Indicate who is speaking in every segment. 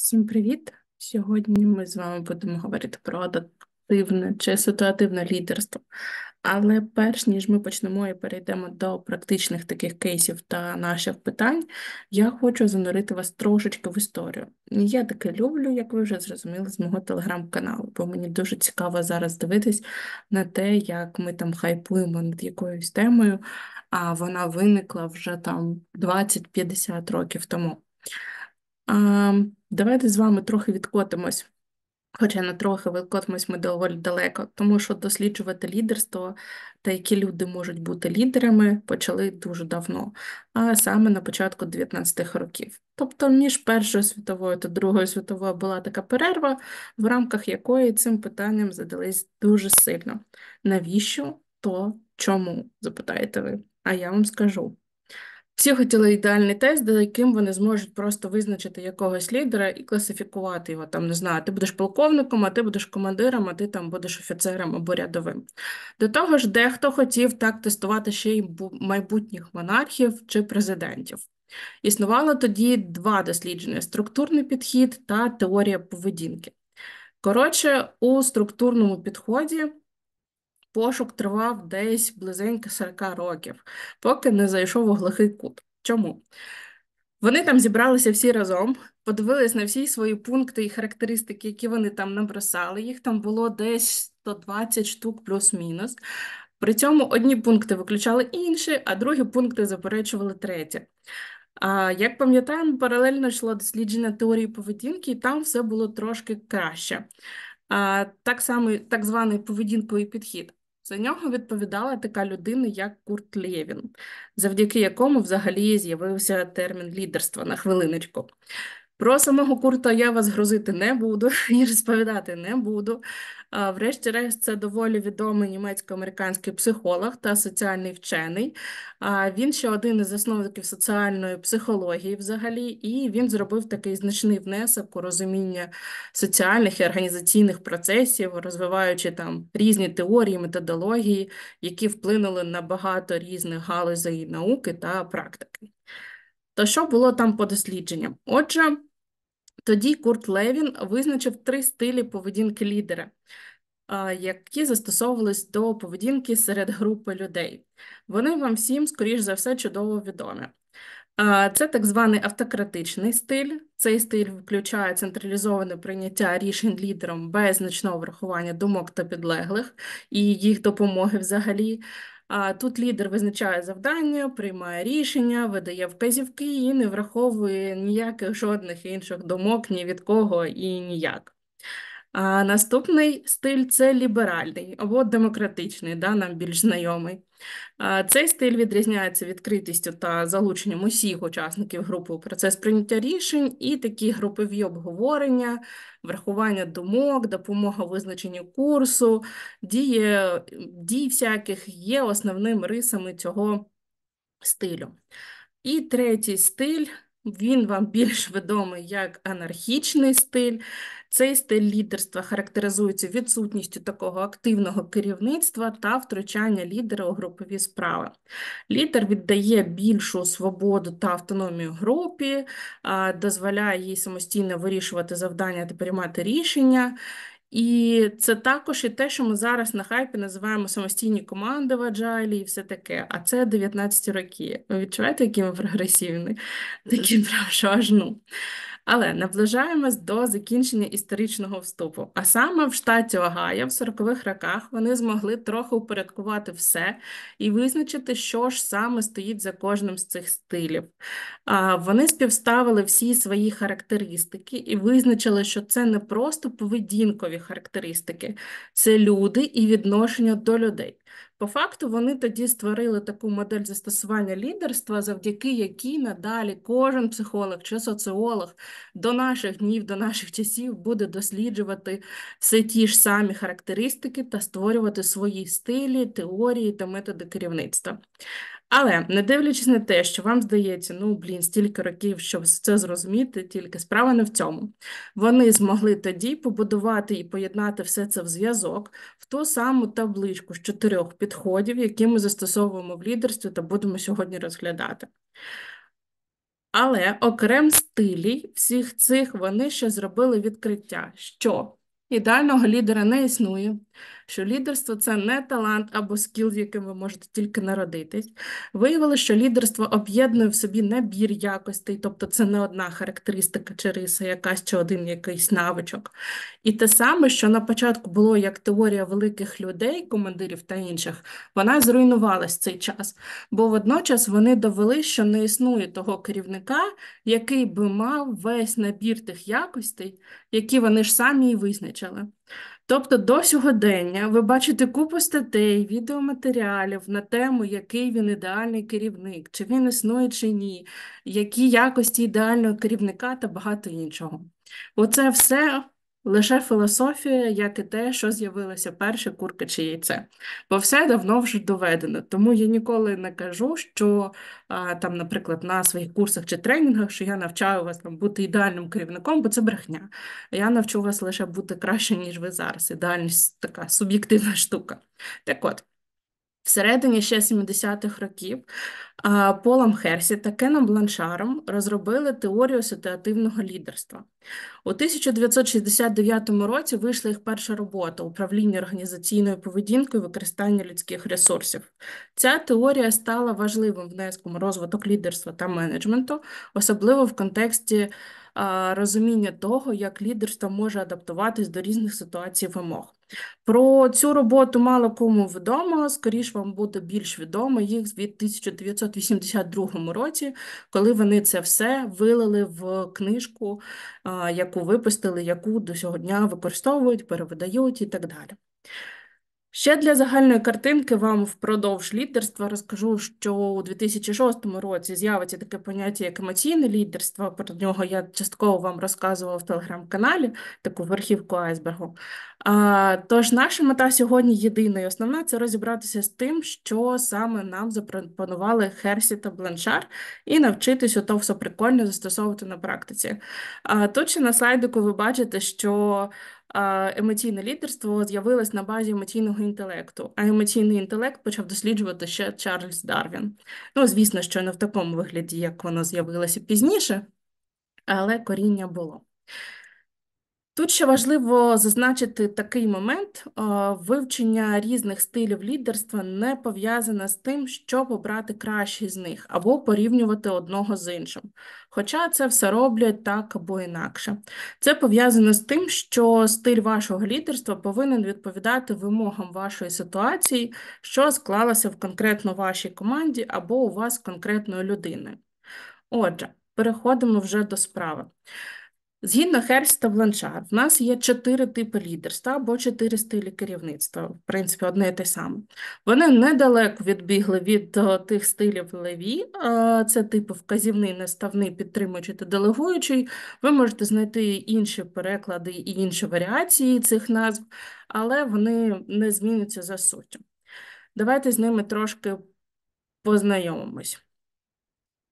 Speaker 1: Всім привіт! Сьогодні ми з вами будемо говорити про адаптивне чи ситуативне лідерство. Але перш ніж ми почнемо і перейдемо до практичних таких кейсів та наших питань, я хочу занурити вас трошечки в історію. Я таке люблю, як ви вже зрозуміли, з мого телеграм-каналу, бо мені дуже цікаво зараз дивитись на те, як ми там хайпуємо над якоюсь темою, а вона виникла вже там 20-50 років тому. Давайте з вами трохи відкотимось, хоча не трохи відкотимось ми доволі далеко, тому що досліджувати лідерство та які люди можуть бути лідерами почали дуже давно, а саме на початку 19-х років. Тобто між Першою світовою та Другою світовою була така перерва, в рамках якої цим питанням задались дуже сильно. Навіщо? То чому? Запитаєте ви. А я вам скажу. Всі хотіли ідеальний тест, за яким вони зможуть просто визначити якогось лідера і класифікувати його. Там, не знаю, ти будеш полковником, а ти будеш командиром, а ти там будеш офіцером або рядовим. До того ж, дехто хотів так тестувати ще й майбутніх монархів чи президентів. Існувало тоді два дослідження: структурний підхід та теорія поведінки. Коротше, у структурному підході пошук тривав десь близенько 40 років, поки не зайшов у глухий кут. Чому? Вони там зібралися всі разом, подивились на всі свої пункти і характеристики, які вони там набросали. Їх там було десь 120 штук плюс-мінус. При цьому одні пункти виключали інші, а другі пункти заперечували треті. Як пам'ятаємо, паралельно йшло дослідження теорії поведінки, і там все було трошки краще. Так званий поведінковий підхід. За нього відповідала така людина, як Курт Лєвін, завдяки якому взагалі з'явився термін лідерства, на хвилиночку. Про самого Курта я вас грозити не буду і розповідати не буду. Врешті-решт, це доволі відомий німецько-американський психолог та соціальний вчений. Він ще один із засновників соціальної психології взагалі, і він зробив такий значний внесок у розуміння соціальних і організаційних процесів, розвиваючи там різні теорії, методології, які вплинули на багато різних галузей науки та практики. То що було там по дослідженням? Отже, тоді Курт Лєвін визначив 3 стилі поведінки лідера, які застосовувались до поведінки серед групи людей. Вони вам всім, скоріш за все, чудово відомі. Це так званий автократичний стиль. Цей стиль включає централізоване прийняття рішень лідером без значного врахування думок та підлеглих і їх допомоги взагалі. Тут лідер визначає завдання, приймає рішення, видає вказівки і не враховує ніяких жодних інших думок ні від кого і ніяк. Наступний стиль – це ліберальний або демократичний, нам більш знайомий. Цей стиль відрізняється відкритістю та залученням усіх учасників групи у процес прийняття рішень, і такі групові обговорення, врахування думок, допомога визначенню курсу, дій всяких є основними рисами цього стилю. І третій стиль, він вам більш відомий як анархічний стиль. Цей стиль лідерства характеризується відсутністю такого активного керівництва та втручання лідера у групові справи. Лідер віддає більшу свободу та автономію групі, дозволяє їй самостійно вирішувати завдання та приймати рішення. І це також і те, що ми зараз на хайпі називаємо самостійні команди в Agile і все таке. А це 19 роки. Ви відчуваєте, які ми прогресивні? Такі прям, що аж ну. Але наближаємось до закінчення історичного вступу. А саме в штаті Огайо в 40-х роках вони змогли трохи упорядкувати все і визначити, що ж саме стоїть за кожним з цих стилів. Вони співставили всі свої характеристики і визначили, що це не просто поведінкові характеристики, це люди і відношення до людей. По факту вони тоді створили таку модель застосування лідерства, завдяки якій надалі кожен психолог чи соціолог до наших днів, до наших часів буде досліджувати все ті ж самі характеристики та створювати свої стилі, теорії та методи керівництва. Але, не дивлячись на те, що вам здається, стільки років, щоб це зрозуміти, тільки справа не в цьому. Вони змогли тоді побудувати і поєднати все це в зв'язок, в ту саму табличку з 4 підходів, які ми застосовуємо в лідерстві та будемо сьогодні розглядати. Але окрім стилій, всіх цих вони ще зробили відкриття, що ідеального лідера не існує, що лідерство це не талант або скіл, з яким ви можете тільки народитись. Виявили, що лідерство об'єднує в собі набір якостей, тобто це не одна характеристика чи риса, якась чи один якийсь навичок. І те саме, що на початку було як теорія великих людей, командирів та інших, вона зруйнувалась цей час. Бо водночас вони довели, що не існує того керівника, який би мав весь набір тих якостей, які вони ж самі і визначили. Тобто до сьогодення ви бачите купу статей, відеоматеріалів на тему, який він ідеальний керівник, чи він існує, чи ні, які якості ідеального керівника та багато іншого. Оце все лише філософія, як і те, що з'явилося перше, курка чи яйце. Бо все давно вже доведено. Тому я ніколи не кажу, що там, наприклад, на своїх курсах чи тренінгах, що я навчаю вас там бути ідеальним керівником, бо це брехня. Я навчу вас лише бути краще, ніж ви зараз. Ідеальність така суб'єктивна штука. Так от, всередині ще 70-х років Полом Херсі та Кеном Бланшаром розробили теорію ситуативного лідерства. У 1969 році вийшла їх перша робота «Управління організаційною поведінкою і використання людських ресурсів». Ця теорія стала важливим внеском у розвиток лідерства та менеджменту, особливо в контексті розуміння того, як лідерство може адаптуватись до різних ситуацій і вимог. Про цю роботу мало кому відомо, скоріш вам буде більш відомо їх від 1982 році, коли вони це все вилили в книжку, яку випустили, яку до сього дня використовують, перевидають і так далі. Ще для загальної картинки вам впродовж лідерства розкажу, що у 2006 році з'явиться таке поняття, як емоційне лідерство. Про нього я частково вам розказувала в телеграм-каналі, таку верхівку айсбергу. Тож наша мета сьогодні єдина і основна – це розібратися з тим, що саме нам запропонували Херсі та Бланшар, і навчитись ото все прикольно застосовувати на практиці. Тут ще на слайдику ви бачите, що емоційне лідерство з'явилось на базі емоційного інтелекту, а емоційний інтелект почав досліджувати ще Чарльз Дарвін. Ну, звісно, що не в такому вигляді, як воно з'явилося пізніше, але коріння було. Тут ще важливо зазначити такий момент: вивчення різних стилів лідерства не пов'язане з тим, щоб обрати кращий з них, або порівнювати одного з іншим. Хоча це все роблять так або інакше. Це пов'язано з тим, що стиль вашого лідерства повинен відповідати вимогам вашої ситуації, що склалася в конкретно вашій команді або у вас конкретною людиною. Отже, переходимо вже до справи. Згідно Херсі та Бланшар, в нас є 4 типи лідерства або 4 стилі керівництва, в принципі, одне і те саме. Вони недалеко відбігли від тих стилів Леві, це типу вказівний, наставний, підтримуючий та делегуючий. Ви можете знайти інші переклади і інші варіації цих назв, але вони не зміняться за суттю. Давайте з ними трошки познайомимось.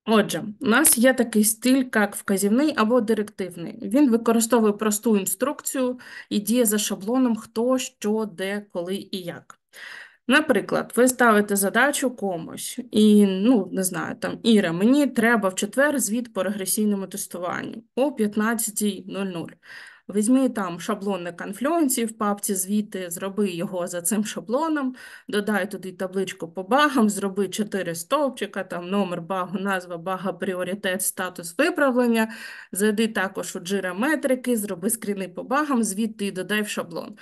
Speaker 1: Отже, у нас є такий стиль, як вказівний або директивний. Він використовує просту інструкцію і діє за шаблоном хто, що, де, коли і як. Наприклад, ви ставите задачу комусь і, ну, не знаю, там, Іра, мені треба в четвер звіт по регресійному тестуванню о 15:00. Візьми там шаблон на конфлюенсі в папці звіти, зроби його за цим шаблоном, додай туди табличку по багам, зроби 4 стовпчика, там номер багу, назва бага, пріоритет, статус виправлення, зайди також у Jira метрики, зроби скріни по багам, звідти і додай в шаблон.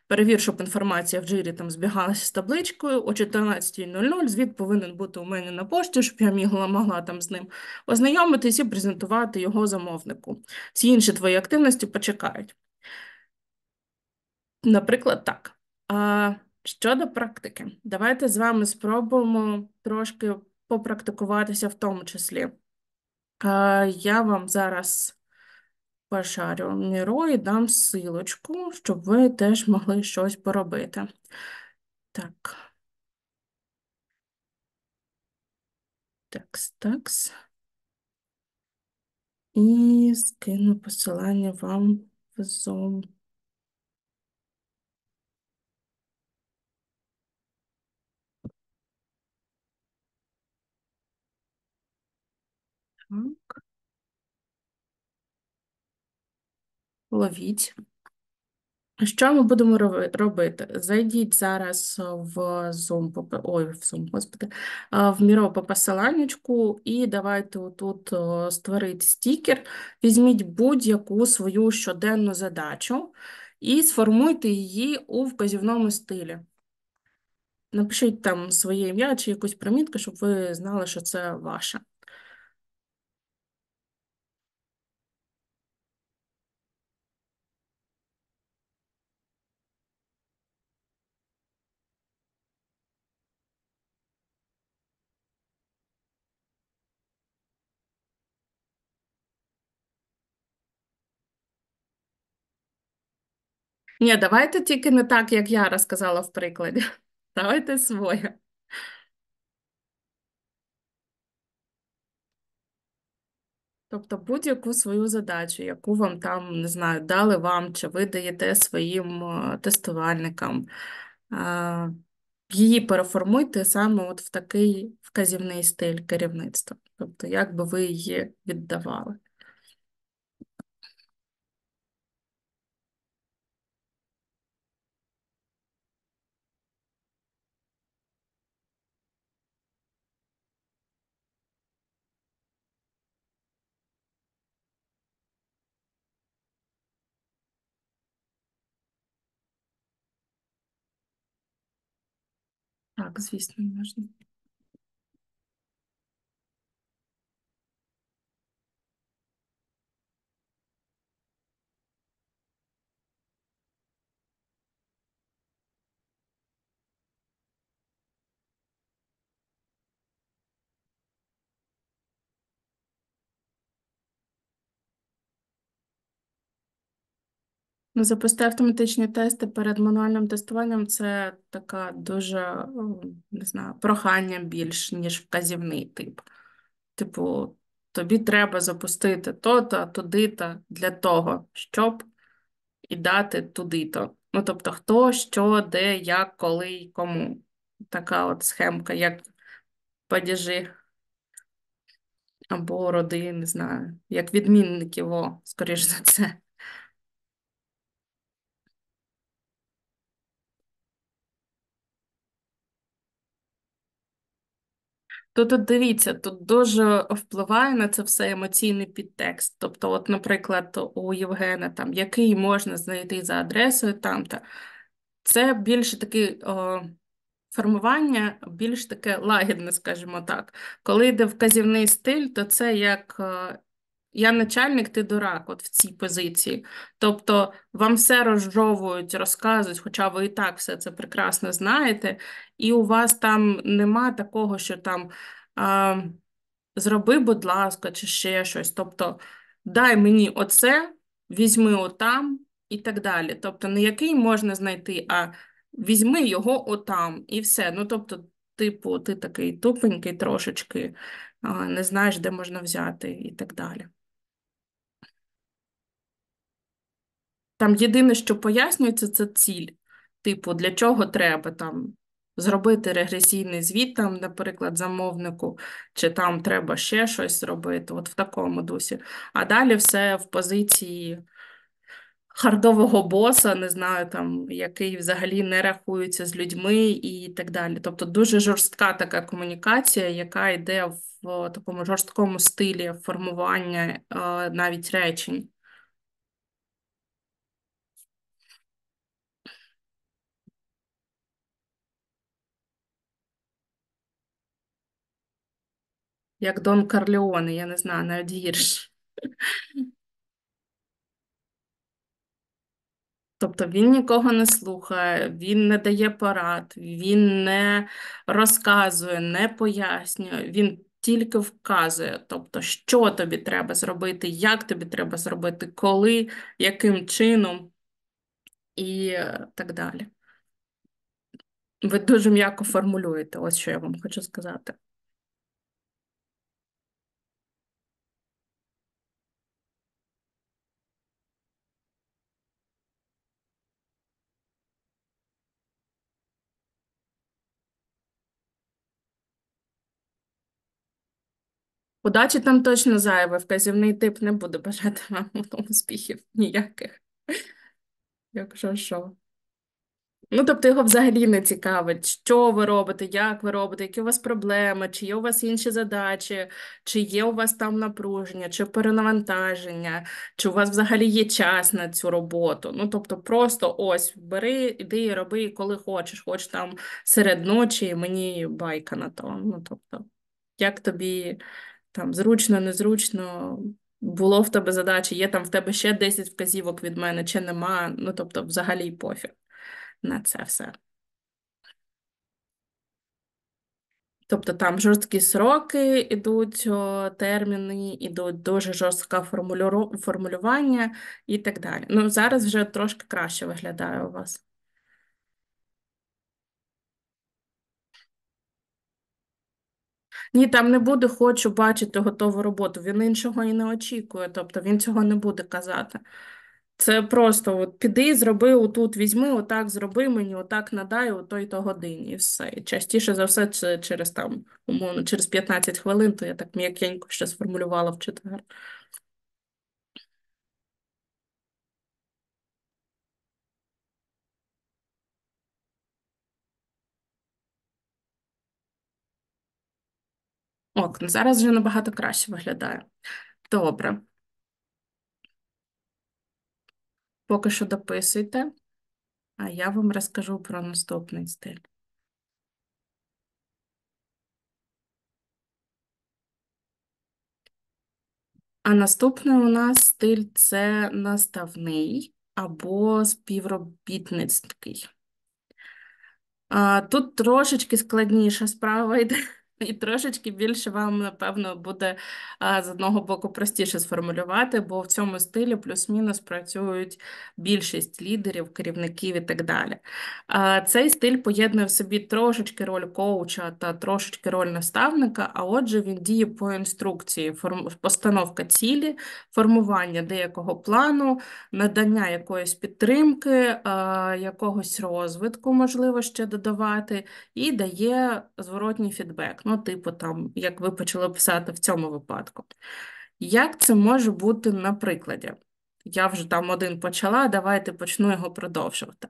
Speaker 1: Перевір, щоб інформація в джирі там збігалася з табличкою. О 14:00 звіт повинен бути у мене на пошті, щоб я могла там з ним ознайомитись і презентувати його замовнику. Всі інші твої активності почекають. Наприклад, так. Щодо практики, давайте з вами спробуємо трошки попрактикуватися в тому числі. Я вам зараз пошарю Міро і дам ссылочку, щоб ви теж могли щось поробити. Так. Такс. І скину посилання вам в Zoom. Так, ловіть. Що ми будемо робити? Зайдіть зараз в Zoom, ой, в Zoom, господи, в Міро по посиланнячку і давайте тут створити стікер. Візьміть будь-яку свою щоденну задачу і сформуйте її у вказівному стилі. Напишіть там своє ім'я чи якусь примітку, щоб ви знали, що це ваше. Ні, давайте тільки не так, як я розказала в прикладі. Давайте своє. Тобто будь-яку свою задачу, яку вам там, не знаю, дали вам, чи ви даєте своїм тестувальникам, е, її переформуйте саме от в такий вказівний стиль керівництва. Тобто, як би ви її віддавали. Так, звісно, можна. Ну, запусти автоматичні тести перед мануальним тестуванням це така дуже, не знаю, прохання більш, ніж вказівний тип. Типу, тобі треба запустити то-то, туди-то для того, щоб і дати туди-то. Ну, тобто, хто, що, де, як, коли і кому. Така от схемка, як падежі або роди, не знаю, як відмінників, скоріш за це. Тут дивіться, тут дуже впливає на це все емоційний підтекст. Тобто, от, наприклад, у Євгена, там, який можна знайти за адресою там-то, це більше такий формування, більш таке лагідне, скажімо так. Коли йде вказівний стиль, то це як я начальник, ти дурак, от в цій позиції. Тобто вам все розжовують, розказують, хоча ви і так все це прекрасно знаєте, і у вас там нема такого, що там а, зроби, будь ласка, чи ще щось. Тобто, дай мені оце, візьми отам і так далі. Тобто, не який можна знайти, а візьми його отам і все. Ну, тобто, типу, ти такий тупенький трошечки, не знаєш, де можна взяти і так далі. Там єдине, що пояснюється, це ціль. Типу, для чого треба там зробити регресійний звіт, там, наприклад, замовнику, чи там треба ще щось зробити, от в такому дусі. А далі все в позиції хардового боса, не знаю, там, який взагалі не рахується з людьми і так далі. Тобто дуже жорстка така комунікація, яка йде в такому жорсткому стилі формування навіть речень. Як Дон Карлеоне, я не знаю, навіть гірше. Тобто він нікого не слухає, він не дає порад, він не розказує, не пояснює, він тільки вказує, тобто, що тобі треба зробити, як тобі треба зробити, коли, яким чином і так далі. Ви дуже м'яко формулюєте, ось що я вам хочу сказати. Удачі там точно зайве, вказівний тип не буде бажати вам успіхів ніяких, якщо що. Ну, тобто його взагалі не цікавить, що ви робите, як ви робите, які у вас проблеми, чи є у вас інші задачі, чи є у вас там напруження, чи перенавантаження, чи у вас взагалі є час на цю роботу. Ну, тобто, просто ось бери, іди і роби, коли хочеш, хоч там серед ночі, мені байка на то. Ну, тобто, як тобі там зручно, незручно. Було в тебе задачі, є там в тебе ще 10 вказівок від мене, чи нема. Ну, тобто, взагалі пофіг на це все. Тобто там жорсткі сроки ідуть, терміни, ідуть дуже жорстке формулювання і так далі. Ну, зараз вже трошки краще виглядає у вас. Ні, там не буде хочу бачити готову роботу. Він іншого і не очікує, тобто він цього не буде казати. Це просто от піди, зроби отут, візьми, отак зроби мені, отак надай, о той-то годині, і все. І частіше за все, це через там, умовно, через 15 хвилин, то я так м'якенько ще сформулювала в четвер. Ок, ну зараз вже набагато краще виглядає. Добре, поки що дописуйте, а я вам розкажу про наступний стиль. А наступний у нас стиль це наставний або співробітницький. Тут трошечки складніша справа йде, і трошечки більше вам, напевно, буде з одного боку простіше сформулювати, бо в цьому стилі плюс-мінус працюють більшість лідерів, керівників і так далі. Цей стиль поєднує в собі трошечки роль коуча та трошечки роль наставника, а отже, він діє по інструкції, постановка цілі, формування деякого плану, надання якоїсь підтримки, якогось розвитку, можливо, ще додавати, і дає зворотній фідбек. Ну, типу, там, як ви почали писати в цьому випадку. Як це може бути на прикладі? Я вже там один почала, давайте почну його продовжувати.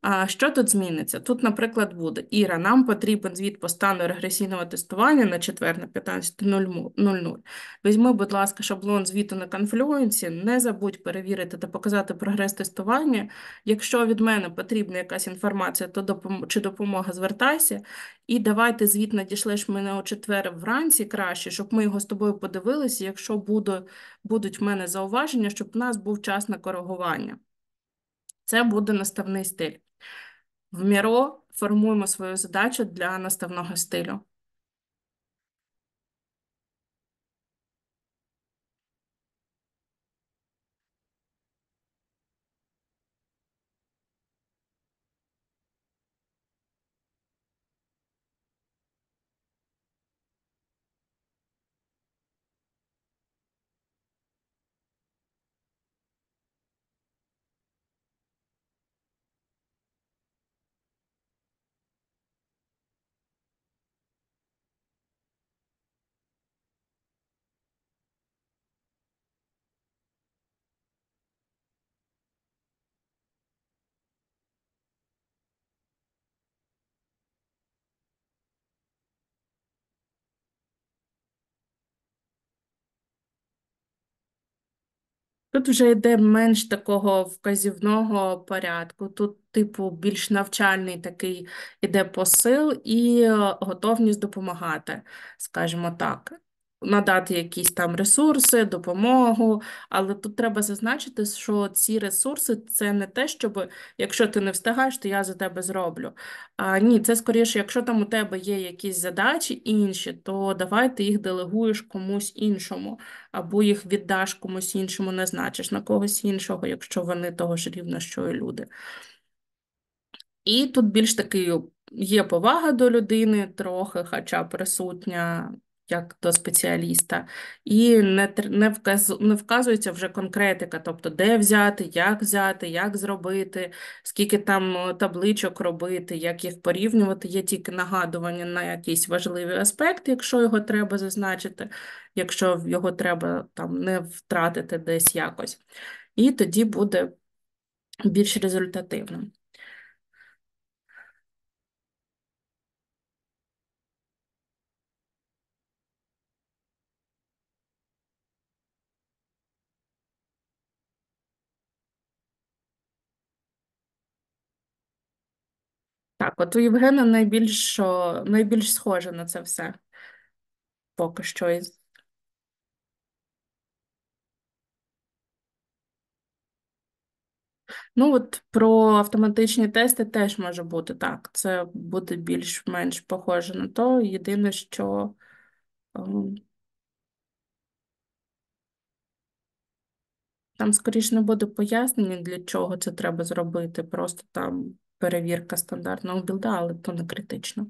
Speaker 1: А що тут зміниться? Тут, наприклад, буде: Іра, нам потрібен звіт по стану регресійного тестування на четвер на 15:00. Візьми, будь ласка, шаблон звіту на конфлюенсі, не забудь перевірити та показати прогрес тестування. Якщо від мене потрібна якась інформація то чи допомога, звертайся. І давайте звіт надішлеш мене у четвер вранці краще, щоб ми його з тобою подивилися, якщо будуть в мене зауваження, щоб у нас був час на коригування. Це буде наставний стиль. В Міро формуємо свою задачу для наставного стилю. Тут вже йде менш такого вказівного порядку. Тут, типу, більш навчальний такий іде посил і готовність допомагати, скажімо так. Надати якісь там ресурси, допомогу, але тут треба зазначити, що ці ресурси це не те, щоб якщо ти не встигаєш, то я за тебе зроблю. Ні, це скоріше, якщо там у тебе є якісь задачі інші, то давай ти їх делегуєш комусь іншому або їх віддаш комусь іншому, назначиш на когось іншого, якщо вони того ж рівня, що і люди. І тут більш такий є повага до людини, трохи, хоча присутня, як до спеціаліста, і не вказується вже конкретика, тобто де взяти, як зробити, скільки там табличок робити, як їх порівнювати. Є тільки нагадування на якийсь важливий аспект, якщо його треба зазначити, якщо його треба там не втратити десь якось. І тоді буде більш результативно. Так, от у Євгена найбільш схоже на це все поки що. Ну, от про автоматичні тести теж може бути так. Це буде більш-менш похоже на то. Єдине, що ем, там скоріш не буде пояснення, для чого це треба зробити. Просто там перевірка стандартного білда, але то не критично.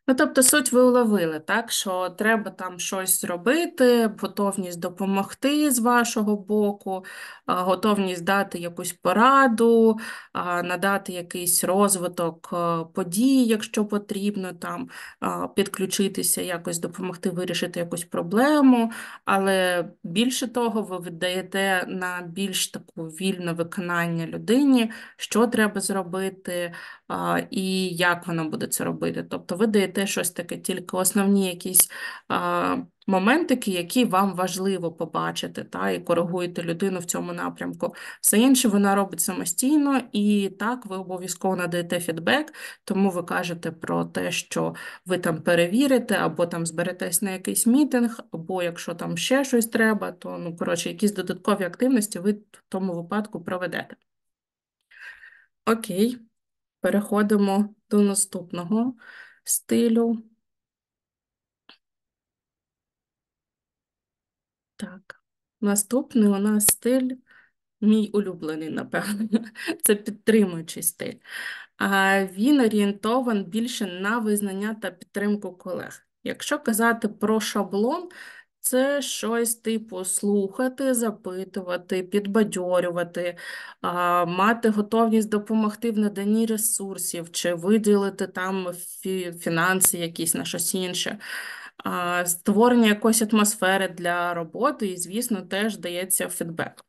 Speaker 1: Ну, тобто суть ви уловили, так, що треба там щось зробити, готовність допомогти з вашого боку, готовність дати якусь пораду, надати якийсь розвиток подій, якщо потрібно, там підключитися, якось допомогти вирішити якусь проблему, але більше того, ви віддаєте на більш таку вільне виконання людині, що треба зробити і як вона буде це робити. Тобто ви даєте щось таке, тільки основні якісь моментики, які вам важливо побачити, та, і коригуєте людину в цьому напрямку. Все інше вона робить самостійно, і так, ви обов'язково надаєте фідбек, тому ви кажете про те, що ви там перевірите, або там зберетесь на якийсь мітинг, або якщо там ще щось треба, то, ну, коротше, якісь додаткові активності ви в тому випадку проведете. Окей. Переходимо до наступного стилю. Так, наступний у нас стиль, мій улюблений, напевно. Це підтримуючий стиль. А він орієнтований більше на визнання та підтримку колег. Якщо казати про шаблон, це щось типу слухати, запитувати, підбадьорювати, мати готовність допомогти в наданні ресурсів чи виділити там фінанси якісь на щось інше. Створення якоїсь атмосфери для роботи і, звісно, теж дається фідбек.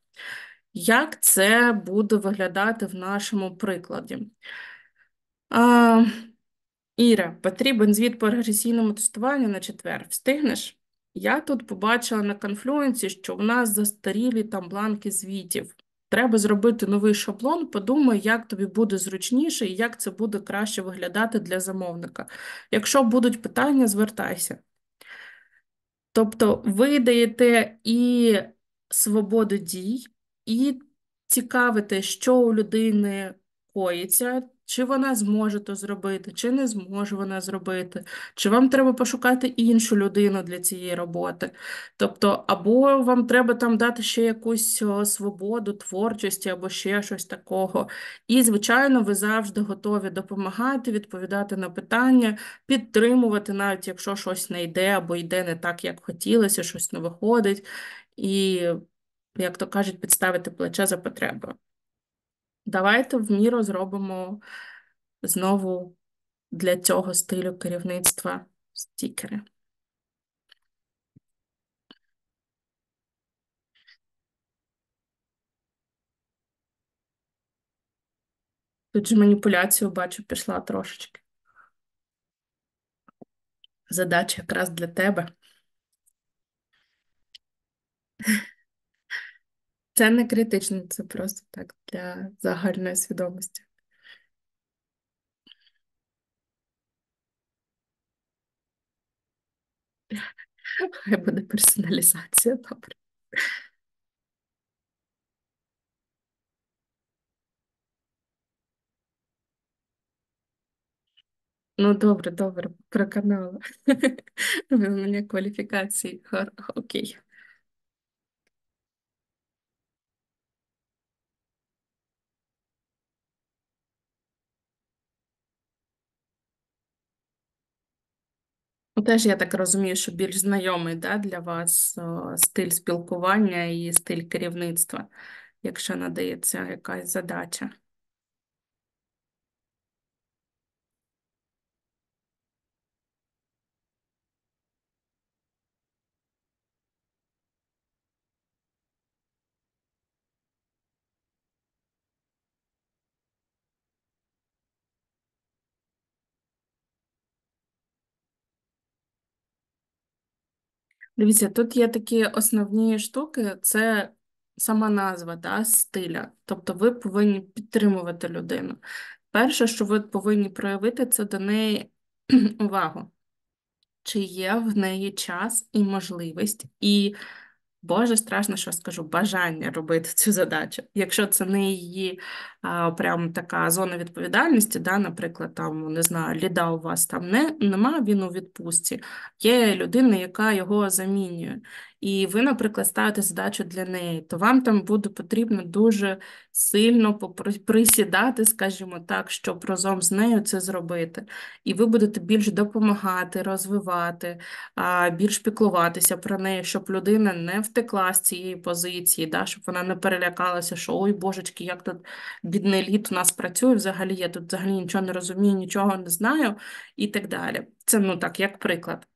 Speaker 1: Як це буде виглядати в нашому прикладі? А, Іра, потрібен звіт по регресійному тестуванню на четвер. Встигнеш? Я тут побачила на конфлюенсі, що в нас застарілі там бланки звітів. Треба зробити новий шаблон, подумай, як тобі буде зручніше і як це буде краще виглядати для замовника. Якщо будуть питання, звертайся. Тобто ви даєте і свободу дій, і цікавите, що у людини коїться, чи вона зможе то зробити, чи не зможе вона зробити, чи вам треба пошукати іншу людину для цієї роботи. Тобто, або вам треба там дати ще якусь свободу, творчості, або ще щось такого. І, звичайно, ви завжди готові допомагати, відповідати на питання, підтримувати, навіть якщо щось не йде або йде не так, як хотілося, щось не виходить. І, як то кажуть, підставити плече за потребою. Давайте в міру зробимо знову для цього стилю керівництва стікери. Тут же маніпуляцію, бачу, пішла трошечки. Задача якраз для тебе. Це не критично, це просто так для загальної свідомості. Хай буде персоналізація, добре. Ну, добре, добре, переконала. Визнання кваліфікації. Окей. Ну, теж я так розумію, що більш знайомий, да, для вас стиль спілкування і стиль керівництва, якщо надається якась задача. Дивіться, тут є такі основні штуки, це сама назва, да, стиля. Тобто ви повинні підтримувати людину. Перше, що ви повинні проявити, це до неї увагу. Чи є в неї час і можливість, і Боже, страшно, що скажу, бажання робити цю задачу. Якщо це не її прям така зона відповідальності, да, наприклад, там, не знаю, ліда у вас там нема, він у відпустці, є людина, яка його замінює. І ви, наприклад, ставите задачу для неї, то вам там буде потрібно дуже сильно присідати, скажімо так, щоб разом з нею це зробити. І ви будете більш допомагати, розвивати, більш піклуватися про неї, щоб людина не втекла з цієї позиції, да, щоб вона не перелякалася, що ой, божечки, як тут бідний лід у нас працює, взагалі я тут взагалі нічого не розумію, нічого не знаю і так далі. Це, ну так, як приклад.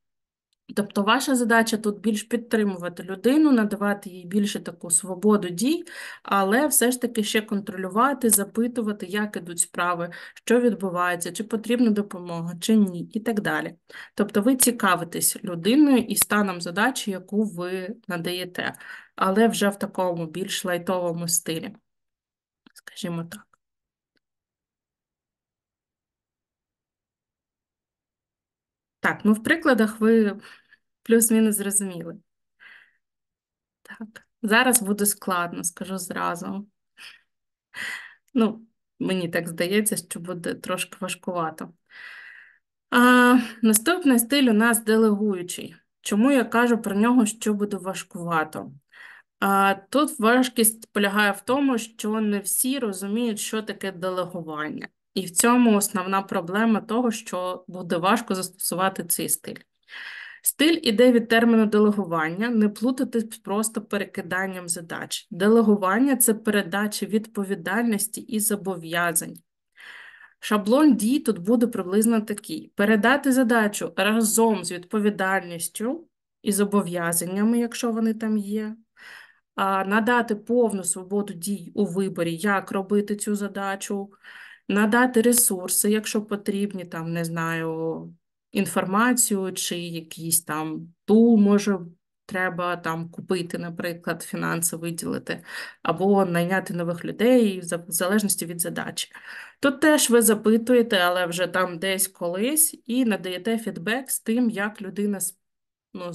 Speaker 1: Тобто ваша задача тут більш підтримувати людину, надавати їй більше таку свободу дій, але все ж таки ще контролювати, запитувати, як ідуть справи, що відбувається, чи потрібна допомога, чи ні, і так далі. Тобто ви цікавитесь людиною і станом задачі, яку ви надаєте, але вже в такому більш лайтовому стилі, скажімо так. Так, ну в прикладах ви плюс-мінус зрозуміли. Так, зараз буде складно, скажу зразу. Ну, мені так здається, що буде трошки важкувато. Наступний стиль у нас делегуючий. Чому я кажу про нього, що буде важкувато? Тут важкість полягає в тому, що не всі розуміють, що таке делегування. І в цьому основна проблема того, що буде важко застосувати цей стиль. Стиль іде від терміну делегування, не плутати з просто перекиданням задач. Делегування це передача відповідальності і зобов'язань. Шаблон дій тут буде приблизно такий: передати задачу разом з відповідальністю і зобов'язаннями, якщо вони там є, надати повну свободу дій у виборі, як робити цю задачу, надати ресурси, якщо потрібні, там, не знаю, інформацію чи якийсь там тул, може, треба там купити, наприклад, фінанси виділити, або найняти нових людей в залежності від задачі. Тут теж ви запитуєте, але вже там десь колись, і надаєте фідбек з тим, як людина ну,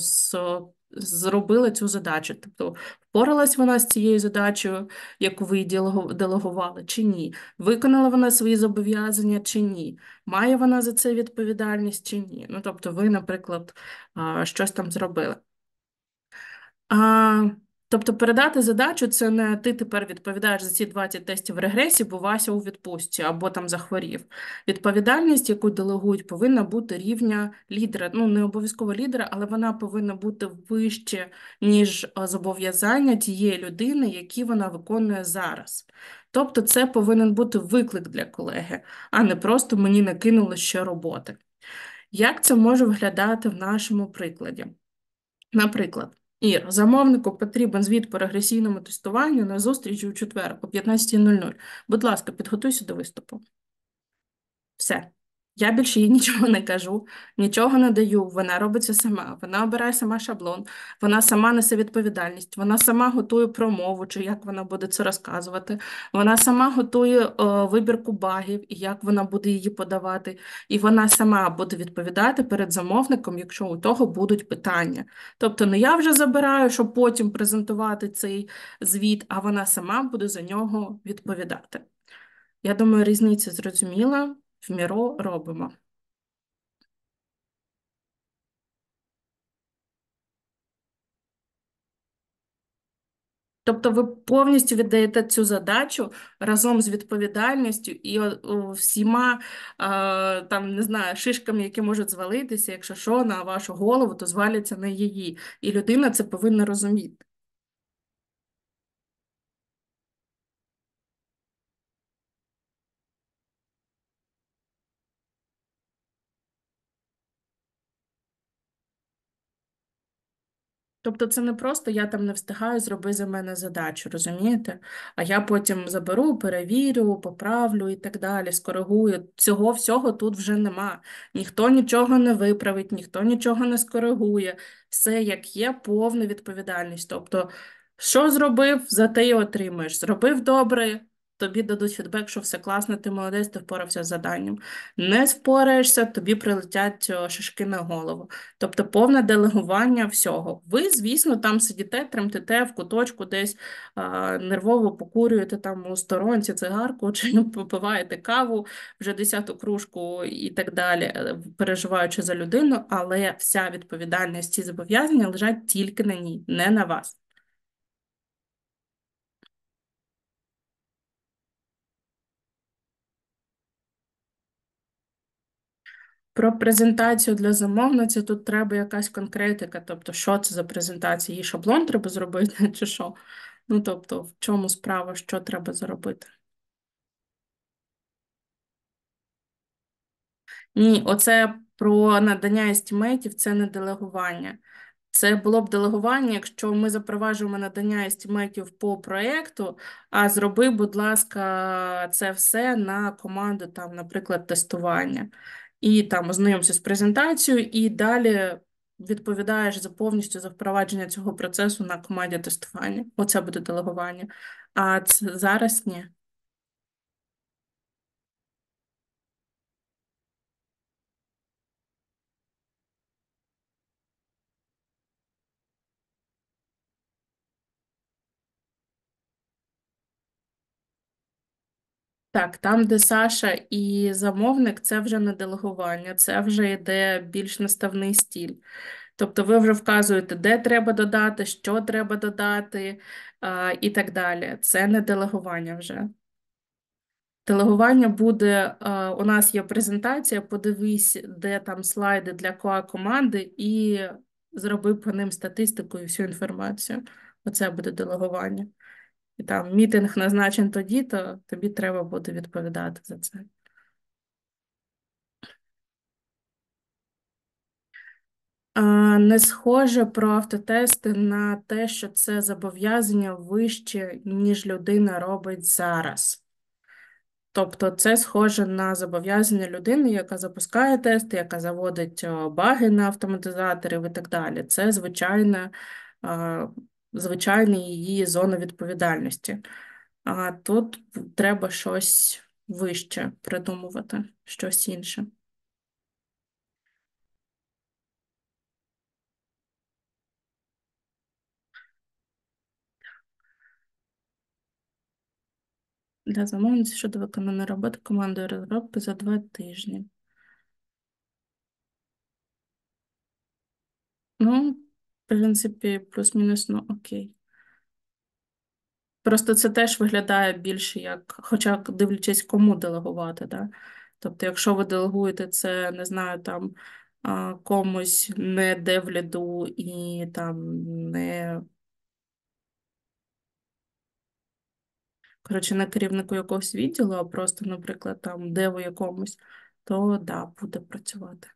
Speaker 1: зробила цю задачу. Тобто, впоралась вона з цією задачею, яку ви їй делегували, чи ні? Виконала вона свої зобов'язання, чи ні? Має вона за це відповідальність, чи ні? Ну, тобто, ви, наприклад, щось там зробили. А, тобто передати задачу це не ти тепер відповідаєш за ці 20 тестів регресії, бо Вася у відпустці або там захворів. Відповідальність, яку делегують, повинна бути рівня лідера. Ну, не обов'язково лідера, але вона повинна бути вище, ніж зобов'язання тієї людини, які вона виконує зараз. Тобто це повинен бути виклик для колеги, а не просто мені накинули ще роботи. Як це може виглядати в нашому прикладі? Наприклад, Ір, замовнику потрібен звіт по регресійному тестуванню на зустріч у четвер о 15:00. Будь ласка, підготуйся до виступу. Все. Я більше їй нічого не кажу, нічого не даю. Вона робить це сама. Вона обирає сама шаблон, вона сама несе відповідальність, вона сама готує промову, чи як вона буде це розказувати. Вона сама готує вибірку багів і як вона буде її подавати. І вона сама буде відповідати перед замовником, якщо у того будуть питання. Тобто не я вже забираю, щоб потім презентувати цей звіт, а вона сама буде за нього відповідати. Я думаю, різниця зрозуміла, в міру робимо. Тобто ви повністю віддаєте цю задачу разом з відповідальністю і всіма там не знаю шишками, які можуть звалитися, якщо що, на вашу голову, то зваляться на її. І людина це повинна розуміти. Тобто це не просто я там не встигаю, зроби за мене задачу, розумієте? А я потім заберу, перевірю, поправлю і так далі, скоригую. Цього всього тут вже нема. Ніхто нічого не виправить, ніхто нічого не скоригує. Все як є, повна відповідальність. Тобто, що зробив, за те й отримаєш. Зробив добре, тобі дадуть фідбек, що все класно, ти молодець, ти впорався з заданням. Не впораєшся, тобі прилетять шишки на голову. Тобто повне делегування всього. Ви, звісно, там сидите, тремтите в куточку, десь нервово покурюєте там у сторонці цигарку, чи попиваєте каву вже 10-ту кружку і так далі, переживаючи за людину, але вся відповідальність і зобов'язання лежать тільки на ній, не на вас. Про презентацію для замовниці тут треба якась конкретика, тобто, що це за презентація, їй шаблон треба зробити, чи що? Ну, тобто, в чому справа, що треба зробити? Ні, оце про надання естімейтів, це не делегування. Це було б делегування, якщо ми запроваджуємо надання естімейтів по проєкту, а зроби, будь ласка, це все на команду, там, наприклад, тестування. І там ознайомся з презентацією, і далі відповідаєш за повністю за впровадження цього процесу на команді тестування. Оце буде делегування. А це зараз ні. Так, там, де Саша і замовник, це вже не делегування, це вже йде більш наставний стіль. Тобто ви вже вказуєте, де треба додати, що треба додати, і так далі. Це не делегування вже. Делегування буде, у нас є презентація, подивись, де там слайди для коа команди, і зроби по ним статистику і всю інформацію. Оце буде делегування. І там мітинг назначен тоді, то тобі треба буде відповідати за це. Не схоже про автотести на те, що це зобов'язання вище, ніж людина робить зараз. Тобто це схоже на зобов'язання людини, яка запускає тести, яка заводить баги на автоматизаторів і так далі. Це е, звичайна її зона відповідальності. А тут треба щось вище придумувати, щось інше. Для замовниці щодо виконаної роботи командою розробки за 2 тижні. Ну, в принципі, плюс-мінус, ну окей. Просто це теж виглядає більше як, хоча дивлячись, кому делегувати, да? Тобто, якщо ви делегуєте це, не знаю, там комусь не девліду і там не, коротше, не керівнику якогось відділу, а просто, наприклад, там деву якомусь, то да, буде працювати.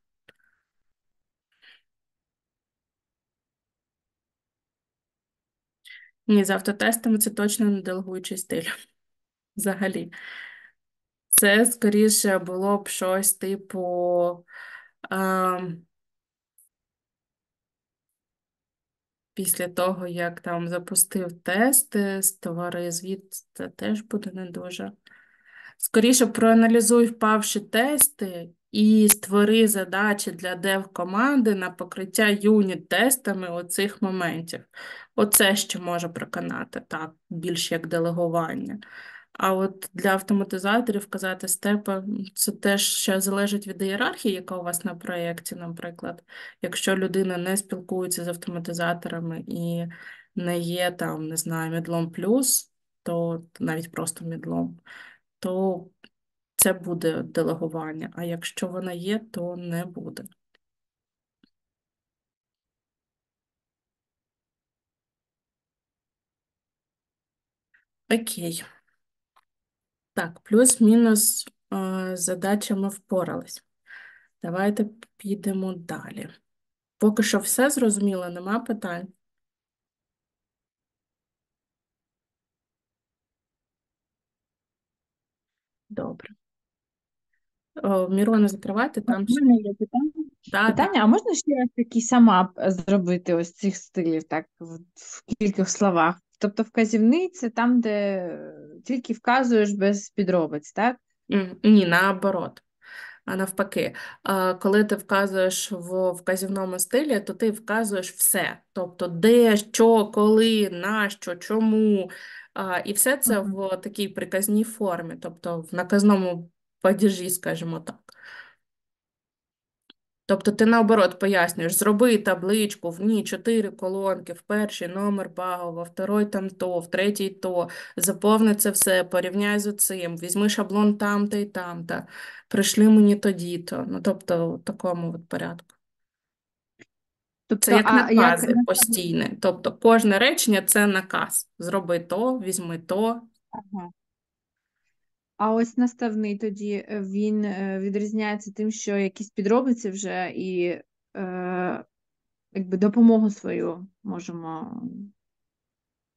Speaker 1: Ні, з автотестами це точно не делегуючий стиль взагалі. Це скоріше було б щось типу. Після того, як там запустив тести, створив звіт, це теж буде не дуже. Скоріше проаналізуй впавші тести і створи задачі для дев-команди на покриття юніт-тестами оцих моментів. Оце ще може проканати, так, більш як делегування. А от для автоматизаторів казати степа, це теж ще залежить від ієрархії, яка у вас на проєкті, наприклад. Якщо людина не спілкується з автоматизаторами і не є там, не знаю, мідлом плюс, то навіть просто мідлом, то це буде делегування. А якщо вона є, то не буде. Окей. Так, плюс-мінус задачами впорались. Давайте підемо далі. Поки що все зрозуміло, нема питань? Добре. Мірона, закривайте
Speaker 2: У
Speaker 1: там.
Speaker 2: мене є питання.
Speaker 1: Да, да.
Speaker 2: Питання, а можна ще раз такий самап зробити ось цих стилів так в кількох словах? Тобто вказівниця там, де тільки вказуєш без підробиць, так?
Speaker 1: Ні, наоборот. А навпаки, коли ти вказуєш в вказівному стилі, то ти вказуєш все. Тобто, де, що, коли, нащо, чому. І все це
Speaker 2: Ага.
Speaker 1: в такій приказній формі, тобто в наказному падежі, скажімо так. Тобто ти наоборот пояснюєш, зроби табличку, в ній 4 колонки, в першій номер багу, во второй там то, в третій то, заповни це все, порівняй з цим, візьми шаблон там-то і там-то, прийшли мені тоді-то. Ну, тобто, в такому от порядку. Це
Speaker 2: Тобто,
Speaker 1: як
Speaker 2: а як
Speaker 1: накази постійні. Тобто кожне речення це наказ. Зроби то, візьми то.
Speaker 2: ага. А ось наставний тоді він відрізняється тим, що якісь підробиці вже і якби допомогу свою можемо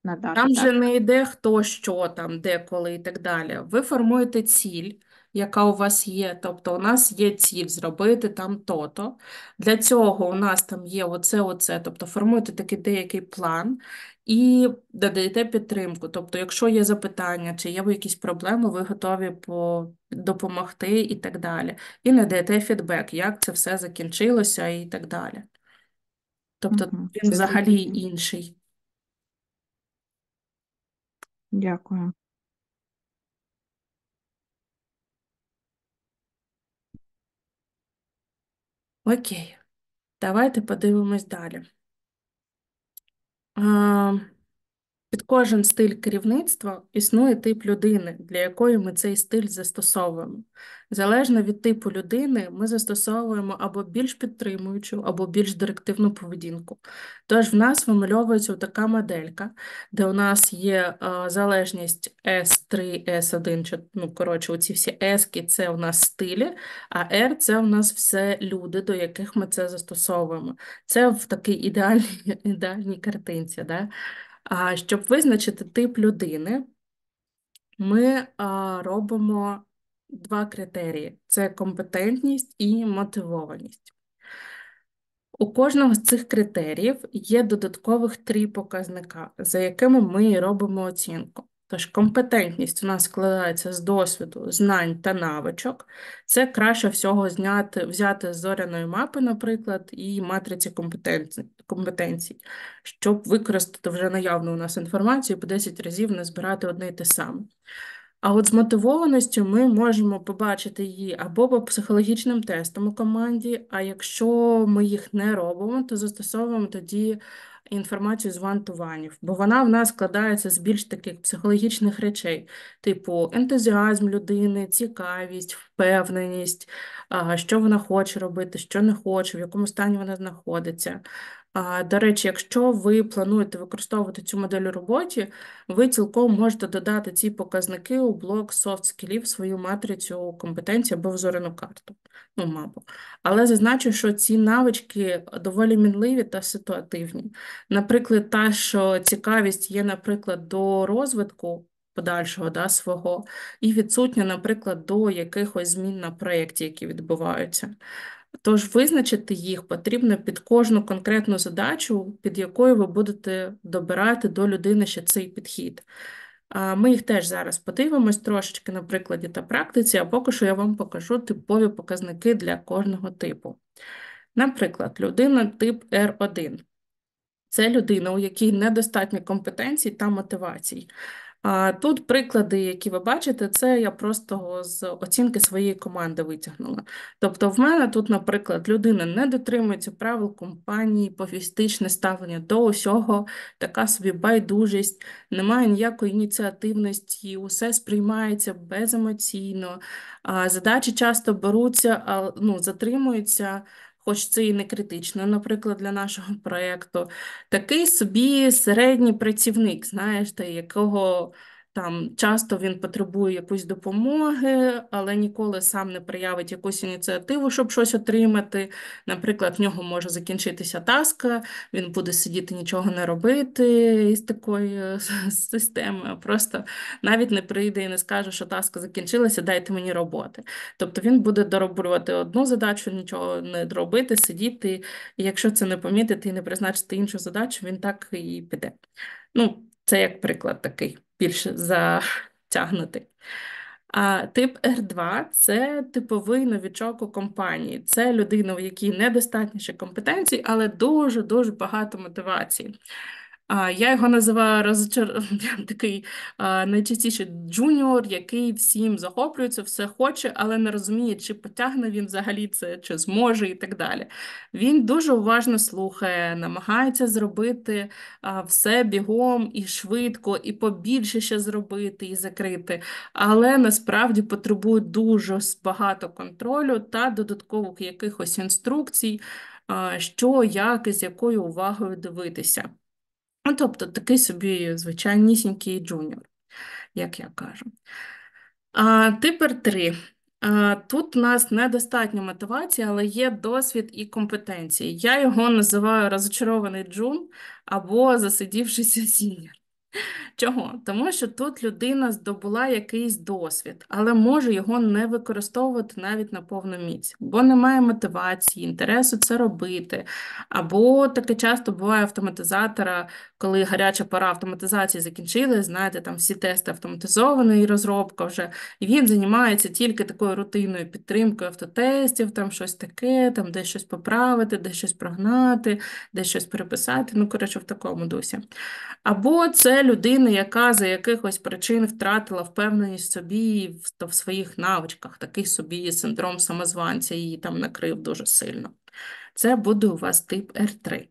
Speaker 2: надати,
Speaker 1: Там же
Speaker 2: так?
Speaker 1: не йде хто що там, де, коли і так далі. Ви формуєте ціль, яка у вас є. Тобто, у нас є ціль зробити там то-то. Для цього у нас там є оце. Тобто формуєте такий деякий план і додаєте підтримку. Тобто, якщо є запитання, чи є якісь проблеми, ви готові допомогти і так далі. І надаєте фідбек, як це все закінчилося і так далі. Тобто,
Speaker 2: Угу.
Speaker 1: він
Speaker 2: Все
Speaker 1: взагалі
Speaker 2: зрозуміло.
Speaker 1: інший.
Speaker 2: Дякую.
Speaker 1: Окей. Давайте подивимось далі. А, Під кожен стиль керівництва існує тип людини, для якої ми цей стиль застосовуємо. Залежно від типу людини, ми застосовуємо або більш підтримуючу, або більш директивну поведінку. Тож в нас вимальовується така моделька, де у нас є залежність S3, S1, ну, коротше, оці всі S-ки – це у нас стилі, а R – це у нас все люди, до яких ми це застосовуємо. Це в такій ідеальній картинці. Да? А щоб визначити тип людини, ми робимо два критерії: це компетентність і мотивованість. У кожного з цих критеріїв є додаткових 3 показника, за якими ми і робимо оцінку. Тож компетентність у нас складається з досвіду, знань та навичок. Це краще всього взяти з зоряної мапи, наприклад, і матриці компетенцій, щоб використати вже наявну у нас інформацію і по 10 разів не збирати одне й те саме. А от з мотивованістю ми можемо побачити її або по психологічним тестам у команді, а якщо ми їх не робимо, то застосовуємо тоді інформацію з вантуванів, бо вона в нас складається з більш таких психологічних речей, типу ентузіазм людини, цікавість, впевненість, що вона хоче робити, що не хоче, в якому стані вона знаходиться. До речі, якщо ви плануєте використовувати цю модель у роботі, ви цілком можете додати ці показники у блок soft skillів в свою матрицю компетенцій або в зоряну карту, ну, мапу. Але зазначу, що ці навички доволі мінливі та ситуативні. Наприклад, та, що цікавість є, наприклад, до розвитку подальшого да, свого, і відсутня, наприклад, до якихось змін на проєкті, які відбуваються. Тож визначити їх потрібно під кожну конкретну задачу, під якою ви будете добирати до людини ще цей підхід. Ми їх теж зараз подивимось трошечки на прикладі та практиці, а поки що я вам покажу типові показники для кожного типу. Наприклад, людина тип R1. Це людина, у якій недостатньо компетенцій та мотивацій. А тут приклади, які ви бачите, це я просто з оцінки своєї команди витягнула. Тобто, в мене тут, наприклад, людина не дотримується правил компанії, пофістичне ставлення до усього, така собі байдужість, немає ніякої ініціативності, усе сприймається беземоційно, задачі часто беруться, ну, затримуються. Хоч це і не критично, наприклад, для нашого проєкту. Такий собі середній працівник, знаєш, якого там часто він потребує якоїсь допомоги, але ніколи сам не проявить якусь ініціативу, щоб щось отримати. Наприклад, в нього може закінчитися таска, він буде сидіти нічого не робити із такої системи, а просто навіть не прийде і не скаже, що таска закінчилася, дайте мені роботи. Тобто він буде дороблювати одну задачу, нічого не робити, сидіти, і якщо це не помітити і не призначити іншу задачу, він так і піде. Ну, це як приклад такий, більш затягнутий. А тип R2 – це типовий новічок у компанії. Це людина, у якій недостатньо ще компетенцій, але дуже-дуже багато мотивації. Я його називаю такий найчастіше джуніор, який всім захоплюється, все хоче, але не розуміє, чи потягне він взагалі це, чи зможе і так далі. Він дуже уважно слухає, намагається зробити все бігом і швидко, і побільше ще зробити, і закрити, але насправді потребує дуже багато контролю та додаткових якихось інструкцій, що, як і з якою увагою дивитися. Ну, тобто такий собі звичайнісінький джуніор, як я кажу. Типер 3. Тут у нас недостатньо мотивації, але є досвід і компетенції. Я його називаю розочарований джун або засидівшийся сіньор. Чого? Тому що тут людина здобула якийсь досвід, але може його не використовувати навіть на повну міць, бо немає мотивації, інтересу це робити. Або таке часто буває автоматизатора, коли гаряча пора автоматизації закінчилась, знаєте, там всі тести автоматизовані і розробка вже, і він займається тільки такою рутинною підтримкою автотестів, там щось таке, там десь щось поправити, десь щось прогнати, десь щось переписати, ну, коротше, в такому дусі. Або це людина, яка за якихось причин втратила впевненість в собі в своїх навичках, такий собі синдром самозванця її там накрив дуже сильно. Це буде у вас тип R3.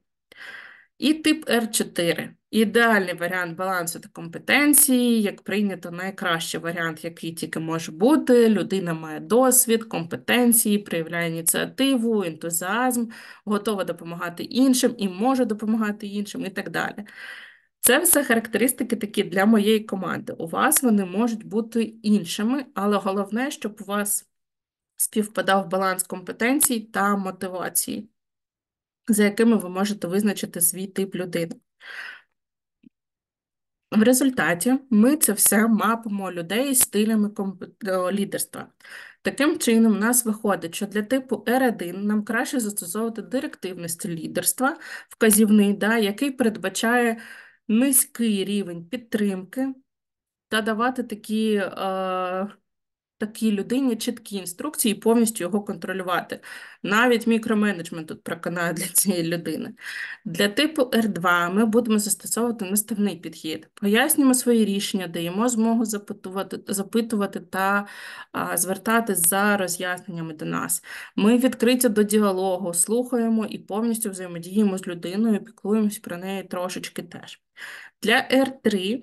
Speaker 1: І тип R4. Ідеальний варіант балансу та компетенції, як прийнято, найкращий варіант, який тільки може бути. Людина має досвід, компетенції, проявляє ініціативу, ентузіазм, готова допомагати іншим і може допомагати іншим і так далі. Це все характеристики такі для моєї команди. У вас вони можуть бути іншими, але головне, щоб у вас співпадав баланс компетенцій та мотивації, за якими ви можете визначити свій тип людини. В результаті ми це все мапимо людей з стилями лідерства. Таким чином, у нас виходить, що для типу R1 нам краще застосовувати директивний стиль лідерства, вказівний, який передбачає низький рівень підтримки та давати такій людині чіткі інструкції і повністю його контролювати. Навіть мікроменеджмент тут проканає для цієї людини. Для типу R2 ми будемо застосовувати наставний підхід. Пояснюємо свої рішення, даємо змогу запитувати та звертатись за роз'ясненнями до нас. Ми відкриті до діалогу, слухаємо і повністю взаємодіємо з людиною, піклуємось про неї трошечки теж. Для R3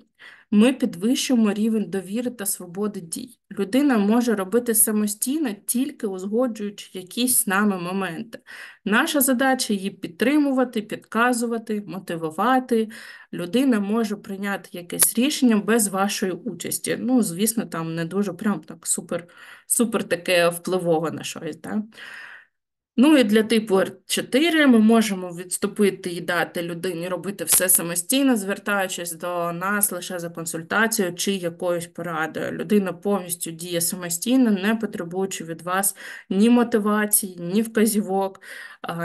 Speaker 1: ми підвищуємо рівень довіри та свободи дій. Людина може робити самостійно, тільки узгоджуючи якісь з нами моменти. Наша задача її підтримувати, підказувати, мотивувати. Людина може прийняти якесь рішення без вашої участі. Ну, звісно, там не дуже прям так супер таке впливове на щось, так? Ну і для типу R4 ми можемо відступити і дати людині робити все самостійно, звертаючись до нас лише за консультацією чи якоюсь порадою. Людина повністю діє самостійно, не потребуючи від вас ні мотивації, ні вказівок,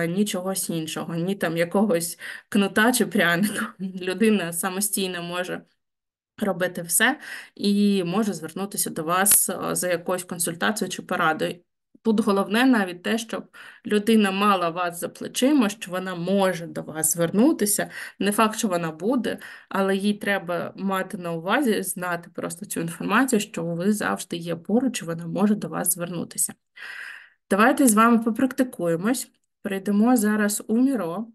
Speaker 1: ні чогось іншого, ні там якогось кнута чи пряника. Людина самостійно може робити все і може звернутися до вас за якоюсь консультацією чи порадою. Тут головне навіть те, щоб людина мала вас за плечима, що вона може до вас звернутися. Не факт, що вона буде, але їй треба мати на увазі, знати просто цю інформацію, що ви завжди є поруч, і вона може до вас звернутися. Давайте з вами попрактикуємось. Перейдемо зараз у Міро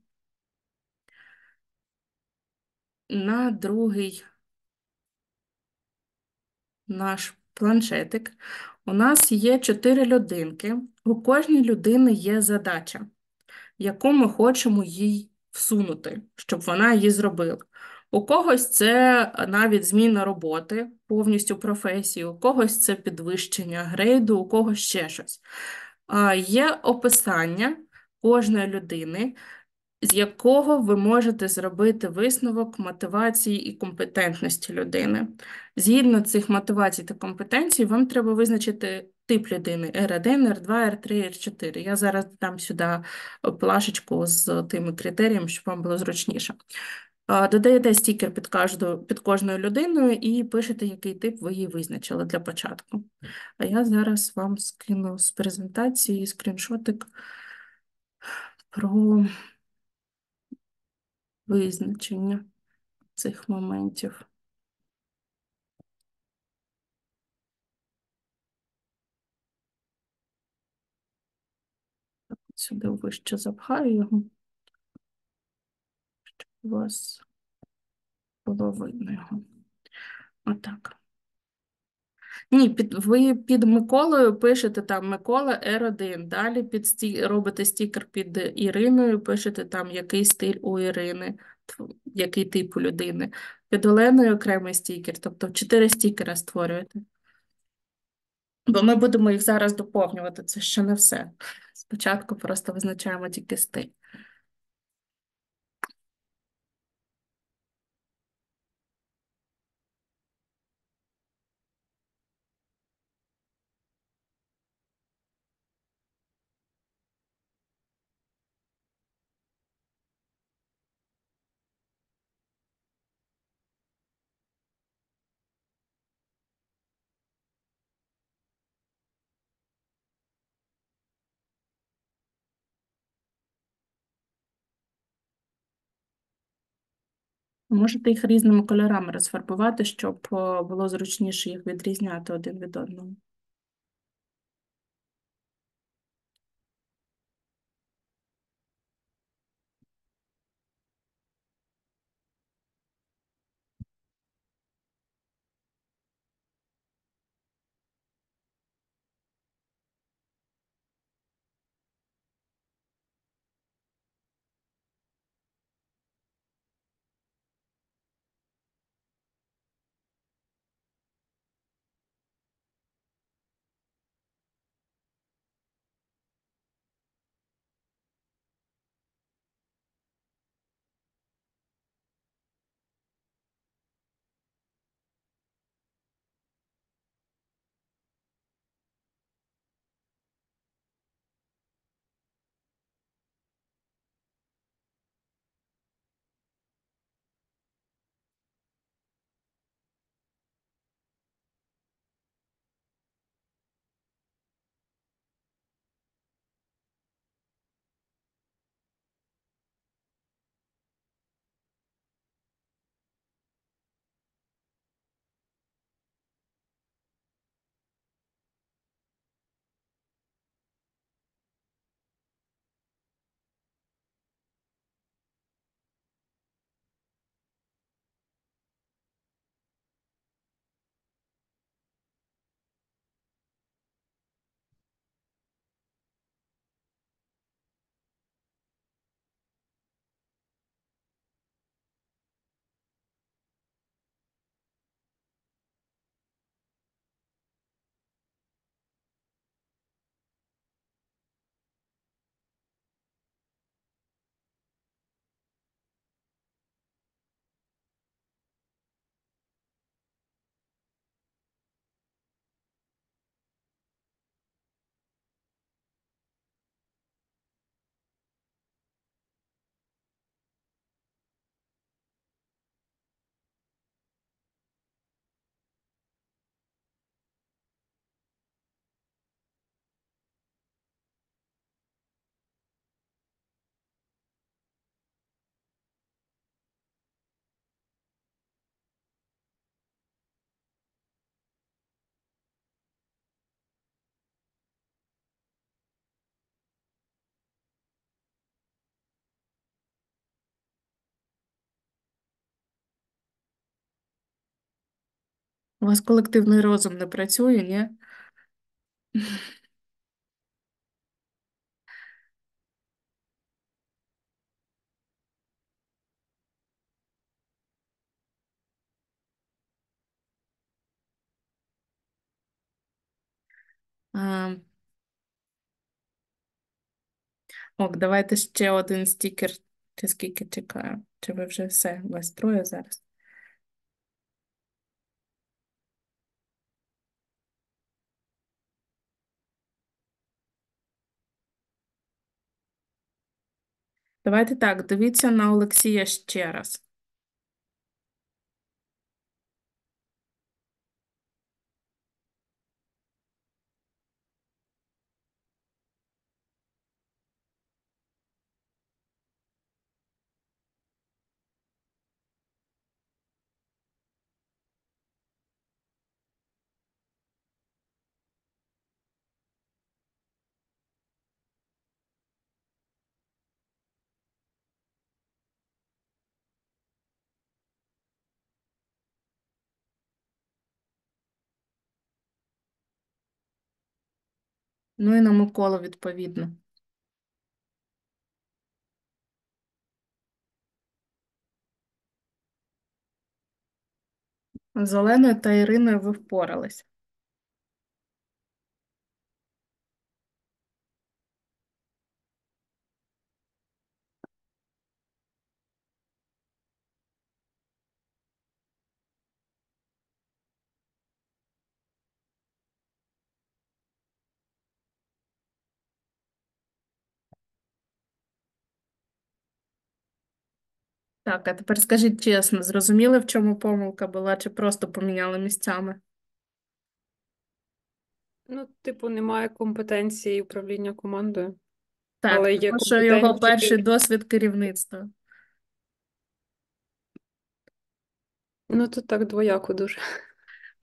Speaker 1: на другий наш планшетик. У нас є 4 людинки. У кожній людини є задача, яку ми хочемо їй всунути, щоб вона її зробила. У когось це навіть зміна роботи, повністю професії, у когось це підвищення грейду, у когось ще щось. Є описання кожної людини, з якого ви можете зробити висновок мотивації і компетентності людини. Згідно цих мотивацій та компетенцій, вам треба визначити тип людини R1, R2, R3, R4. Я зараз дам сюди плашечку з тими критеріями, щоб вам було зручніше. Додаєте стікер під кожною людиною і пишете, який тип ви її визначили для початку. А я зараз вам скину з презентації скріншотик про визначення цих моментів. Сюди вище запхаю його, щоб у вас було видно його. Отак. Ні, ви під Миколою пишете там Микола R1, далі робите стікер під Іриною, пишете там, який стиль у Ірини, який тип у людини. Під Оленою окремий стікер, тобто 4 стікера створюєте. Бо ми будемо їх зараз доповнювати, це ще не все. Спочатку просто визначаємо тільки стиль. Можете їх різними кольорами розфарбувати, щоб було зручніше їх відрізняти один від одного. У вас колективний розум не працює, ні? А, ок, давайте ще один стікер. Чи скільки чекаю? Чи ви вже все? Вас троє зараз? Давайте так, дивіться на Олексія ще раз. Ну і на Миколу відповідно. З Оленою та Іриною ви впорались. Так, а тепер скажіть чесно, зрозуміли, в чому помилка була, чи просто поміняли місцями?
Speaker 3: Ну, типу, немає компетенції управління командою,
Speaker 1: Так,
Speaker 3: але є
Speaker 1: тому що його перший
Speaker 3: компетенції.
Speaker 1: досвід керівництва.
Speaker 3: Ну, тут так двояко дуже.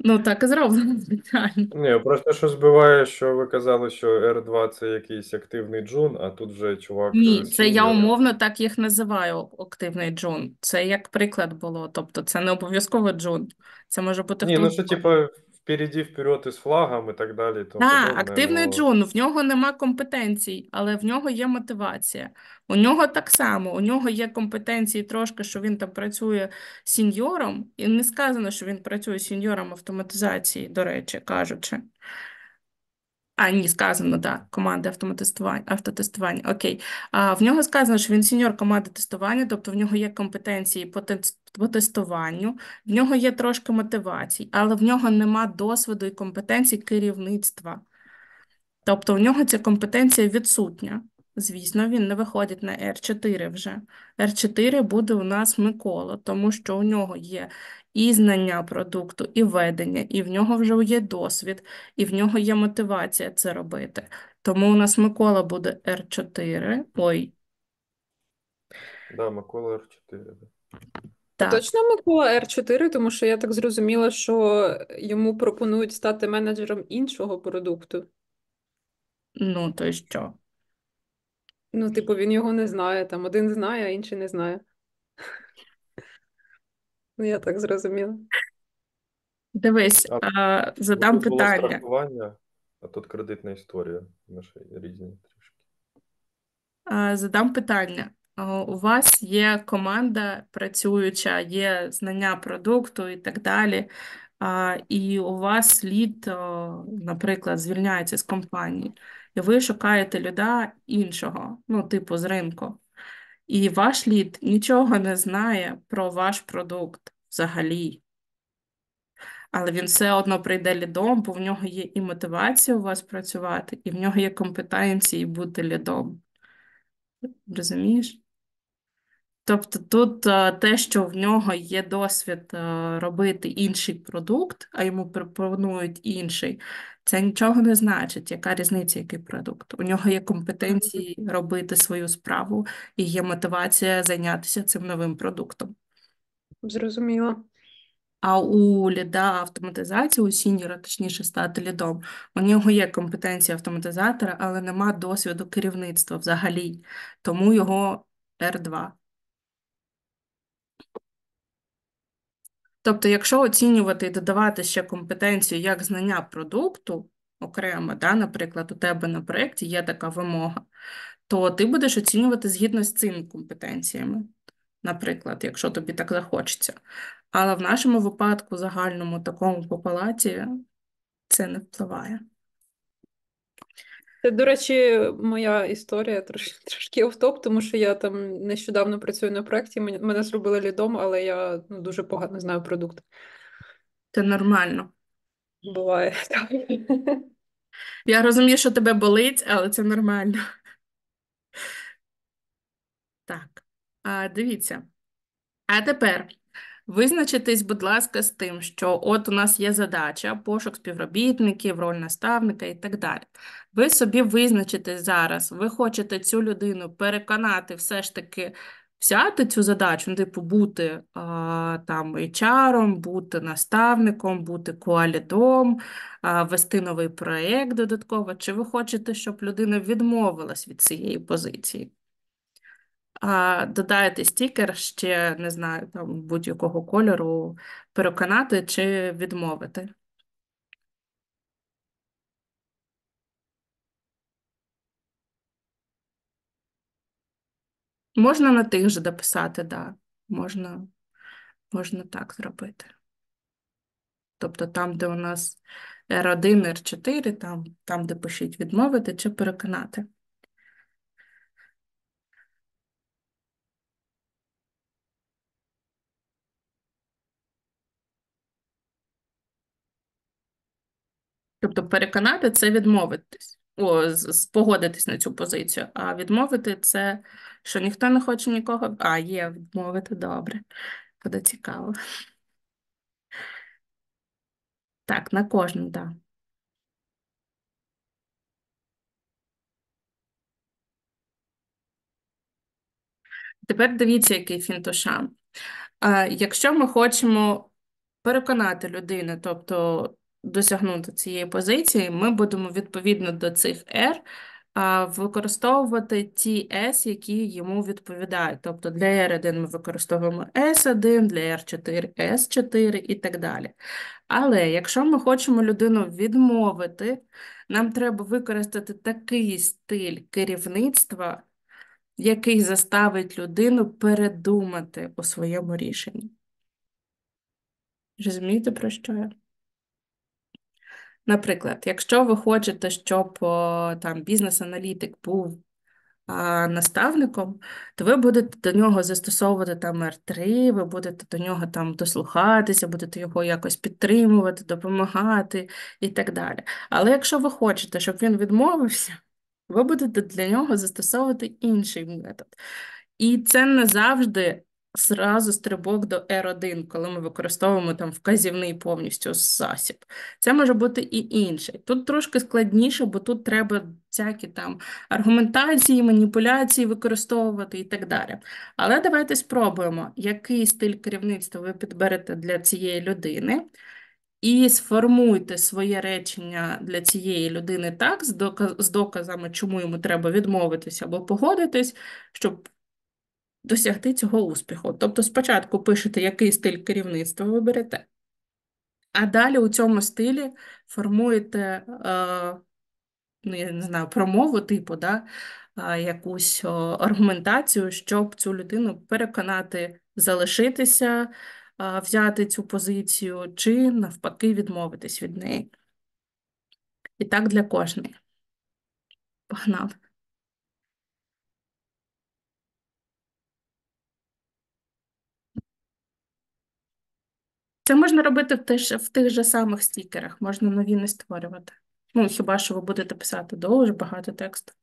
Speaker 1: Ну, так і зроблено спеціально.
Speaker 4: Ні, просто що збиває, що ви казали, що R2 це якийсь активний джун, а тут вже чувак
Speaker 1: Ні, це я
Speaker 4: сіньор.
Speaker 1: умовно так їх називаю активний джун. Це як приклад було. Тобто це не обов'язково джун. Це може бути
Speaker 4: Ні,
Speaker 1: хто
Speaker 4: ну що,
Speaker 1: угодно.
Speaker 4: типа, впереді, вперед із флагом і так далі, і тому
Speaker 1: Так,
Speaker 4: подобне,
Speaker 1: активний
Speaker 4: ну.
Speaker 1: джун, в нього нема компетенцій, але в нього є мотивація. У нього так само, у нього є компетенції трошки, що він там працює сіньором, і не сказано, що він працює сіньором автоматизації, до речі, кажучи. А, ні, сказано, так, команди автотестування. Окей. А, в нього сказано, що він сеньор команди тестування, тобто в нього є компетенції по тестуванню, в нього є трошки мотивацій, але в нього нема досвіду і компетенцій керівництва. Тобто в нього ця компетенція відсутня. Звісно, він не виходить на R4 вже. R4 буде у нас Микола, тому що у нього є і знання продукту, і ведення, і в нього вже є досвід, і в нього є мотивація це робити. Тому у нас Микола буде R4. Ой,
Speaker 4: Да, Микола R4. Да.
Speaker 3: А
Speaker 1: так,
Speaker 3: точно Микола R4, тому що я так зрозуміла, що йому пропонують стати менеджером іншого продукту.
Speaker 1: ну то й що?
Speaker 3: Ну, типу, він його не знає. Там один знає, а інший не знає. Ну, я так зрозуміла.
Speaker 1: Дивись,
Speaker 4: А бо
Speaker 1: задам
Speaker 4: тут було
Speaker 1: питання.
Speaker 4: страхування, а тут кредитна історія. Наші різні трішки.
Speaker 1: Задам питання. У вас є команда працююча, є знання продукту і так далі. І у вас лід, наприклад, звільняється з компанії, і ви шукаєте люда іншого, ну, типу, з ринку. І ваш лід нічого не знає про ваш продукт взагалі. Але він все одно прийде лідом, бо в нього є і мотивація у вас працювати, і в нього є компетенції бути лідом. Розумієш? Тобто тут те, що в нього є досвід робити інший продукт, а йому пропонують інший, це нічого не значить, яка різниця, який продукт. У нього є компетенції робити свою справу і є мотивація зайнятися цим новим продуктом.
Speaker 3: Зрозуміла.
Speaker 1: А у ліда автоматизації, у сіньора, точніше, стати лідом, у нього є компетенція автоматизатора, але нема досвіду керівництва взагалі. Тому його R2. Тобто, якщо оцінювати і додавати ще компетенцію як знання продукту окремо, да, наприклад, у тебе на проєкті є така вимога, то ти будеш оцінювати згідно з цими компетенціями, наприклад, якщо тобі так захочеться. Але в нашому випадку, загальному такому по палаті, це не впливає.
Speaker 3: Це, до речі, моя історія трошки офтоп, тому що я там нещодавно працюю на проєкті, мене зробили лідом, але я дуже погано знаю продукт.
Speaker 1: Це нормально.
Speaker 3: Буває так.
Speaker 1: Я розумію, що тебе болить, але це нормально. Так, дивіться. А тепер визначитись, будь ласка, з тим, що от у нас є задача, пошук співробітників, роль наставника і так далі. Ви собі визначитесь зараз, ви хочете цю людину переконати все ж таки взяти цю задачу, ну, типу бути там HR-ом, бути наставником, бути коалідом, вести новий проєкт додатково, чи ви хочете, щоб людина відмовилась від цієї позиції? Додаєте стікер ще, не знаю, там будь-якого кольору, переконати чи відмовити. Можна на тих же дописати, да. Можна так зробити. Тобто там, де у нас R1, R4, там, де пишіть відмовити чи переконати. Тобто переконати – це відмовитись, погодитись на цю позицію, а відмовити – це, що ніхто не хоче нікого, є відмовити, добре, буде цікаво. Так, на кожну, так. Да. Тепер дивіться, який фінтушам. Якщо ми хочемо переконати людину, тобто досягнути цієї позиції, ми будемо відповідно до цих R використовувати ті S, які йому відповідають. Тобто для R1 ми використовуємо S1, для R4 S4 і так далі. Але якщо ми хочемо людину відмовити, нам треба використати такий стиль керівництва, який заставить людину передумати у своєму рішенні. Розумієте, про що я? Наприклад, якщо ви хочете, щоб там бізнес-аналітик був наставником, то ви будете до нього застосовувати там R3, ви будете до нього там дослухатися, будете його якось підтримувати, допомагати і так далі. Але якщо ви хочете, щоб він відмовився, ви будете для нього застосовувати інший метод. І це не завжди зразу стрибок до R1, коли ми використовуємо там вказівний повністю засіб. Це може бути і інший. Тут трошки складніше, бо тут треба всякі там аргументації, маніпуляції використовувати і так далі. Але давайте спробуємо, який стиль керівництва ви підберете для цієї людини, і сформуйте своє речення для цієї людини так, з доказами, чому йому треба відмовитися або погодитись, щоб досягти цього успіху. Тобто спочатку пишете, який стиль керівництва ви берете, а далі у цьому стилі формуєте, ну, я не знаю, промову типу, да, якусь аргументацію, щоб цю людину переконати залишитися, взяти цю позицію, чи навпаки відмовитись від неї. І так для кожної. Погнали. Це можна робити в тих же самих стікерах, можна нові не створювати. Ну, хіба що ви будете писати дуже багато тексту.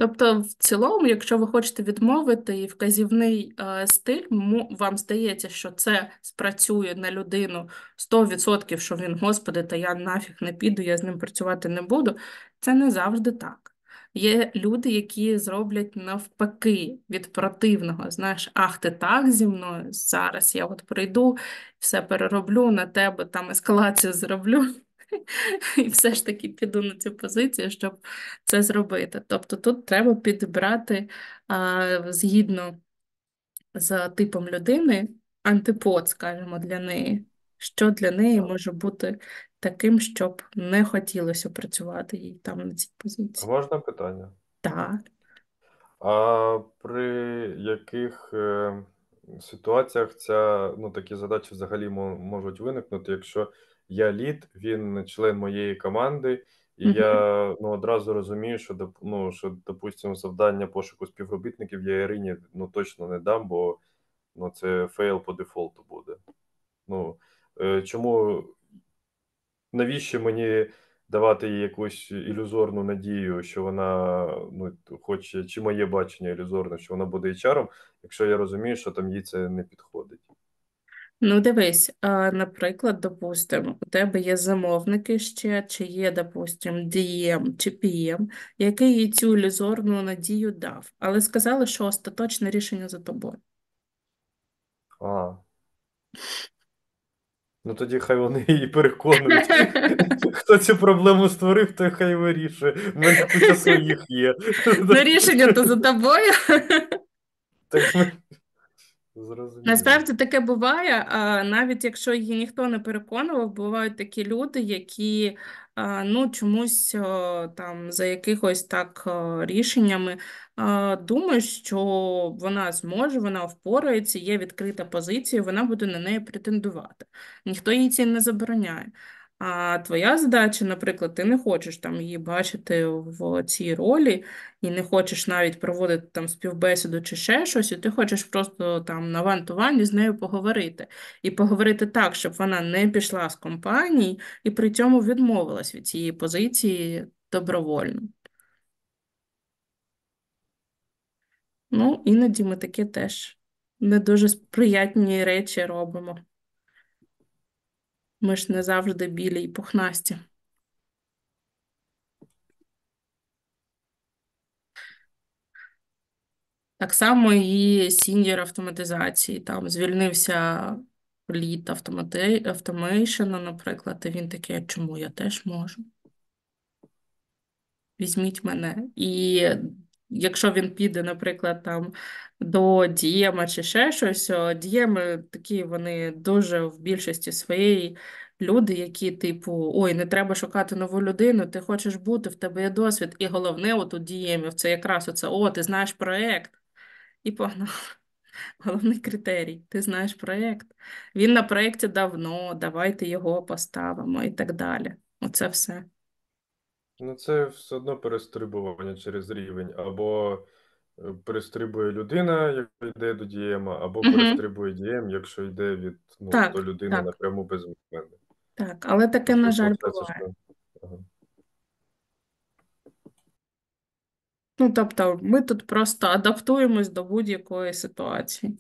Speaker 1: Тобто, в цілому, якщо ви хочете відмовити і вказівний стиль, вам здається, що це спрацює на людину 100%, що він, господи, та я нафіг не піду, я з ним працювати не буду, це не завжди так. Є люди, які зроблять навпаки від противного. Знаєш, ах, ти так зі мною, зараз я от прийду, все перероблю на тебе, там ескалацію зроблю. І все ж таки піду на цю позицію, щоб це зробити. Тобто тут треба підбирати згідно з типом людини антипод, скажімо, для неї. Що для неї може бути таким, щоб не хотілося працювати їй там на цій
Speaker 4: А
Speaker 1: позиції.
Speaker 4: можна питання?
Speaker 1: Так.
Speaker 4: А при яких ситуаціях такі задачі взагалі можуть виникнути, якщо я лід, він член моєї команди, і
Speaker 1: Мгм.
Speaker 4: я одразу розумію, що допустимо, завдання пошуку співробітників я Ірині точно не дам, бо це фейл по дефолту буде. Чому навіщо мені давати їй якусь ілюзорну надію, що вона хоче, чи моє бачення ілюзорне, що вона буде HR-ом, якщо я розумію, що там їй це не підходить.
Speaker 1: Ну, дивись, наприклад, допустимо, у тебе є замовники ще, чи є, допустимо, DM чи PM, який їй цю ілюзорну надію дав, але сказали, що остаточне рішення за тобою.
Speaker 4: А, тоді хай вони її переконують. Хто цю проблему створив, той хай вирішує. У мене куча своїх є.
Speaker 1: Ну, рішення то за тобою.
Speaker 4: Так зрозуміло.
Speaker 1: Насправді таке буває, навіть якщо її ніхто не переконував, бувають такі люди, які чомусь там за якихось так рішеннями думають, що вона зможе, вона впорається, є відкрита позиція, вона буде на неї претендувати. Ніхто їй це не забороняє. А твоя задача, наприклад, ти не хочеш там її бачити в цій ролі, і не хочеш навіть проводити там співбесіду чи ще щось, і ти хочеш просто там на ван-ту-вані з нею поговорити. І поговорити так, щоб вона не пішла з компанії і при цьому відмовилась від цієї позиції добровольно. Ну, іноді ми таке теж не дуже сприятні речі робимо. Ми ж не завжди білі і пухнасті. Так само і сіньор автоматизації. Там звільнився лід автомейшена, наприклад, і він такий, «А чому я теж можу? Візьміть мене». І якщо він піде, наприклад, там до Дієма чи ще щось, Дієми такі, вони дуже в більшості своєї люди, які, типу, ой, не треба шукати нову людину, ти хочеш бути, в тебе є досвід. І головне, от у Діємів, це якраз оце, ти знаєш проєкт. І погнав. Головний критерій. Ти знаєш проєкт. Він на проєкті давно, давайте його поставимо і так далі. Оце все.
Speaker 4: Це все одно перестрибування через рівень. Або перестрибує людина, якщо йде до дієма, або
Speaker 1: Угу.
Speaker 4: перестрибує дієм, якщо йде до
Speaker 1: Так,
Speaker 4: людини
Speaker 1: так,
Speaker 4: напряму без мене.
Speaker 1: так. Але таке,
Speaker 4: Тобто,
Speaker 1: на жаль,
Speaker 4: виходить,
Speaker 1: буває.
Speaker 4: що... Ага.
Speaker 1: Ну, тобто, ми тут просто адаптуємось до будь-якої ситуації.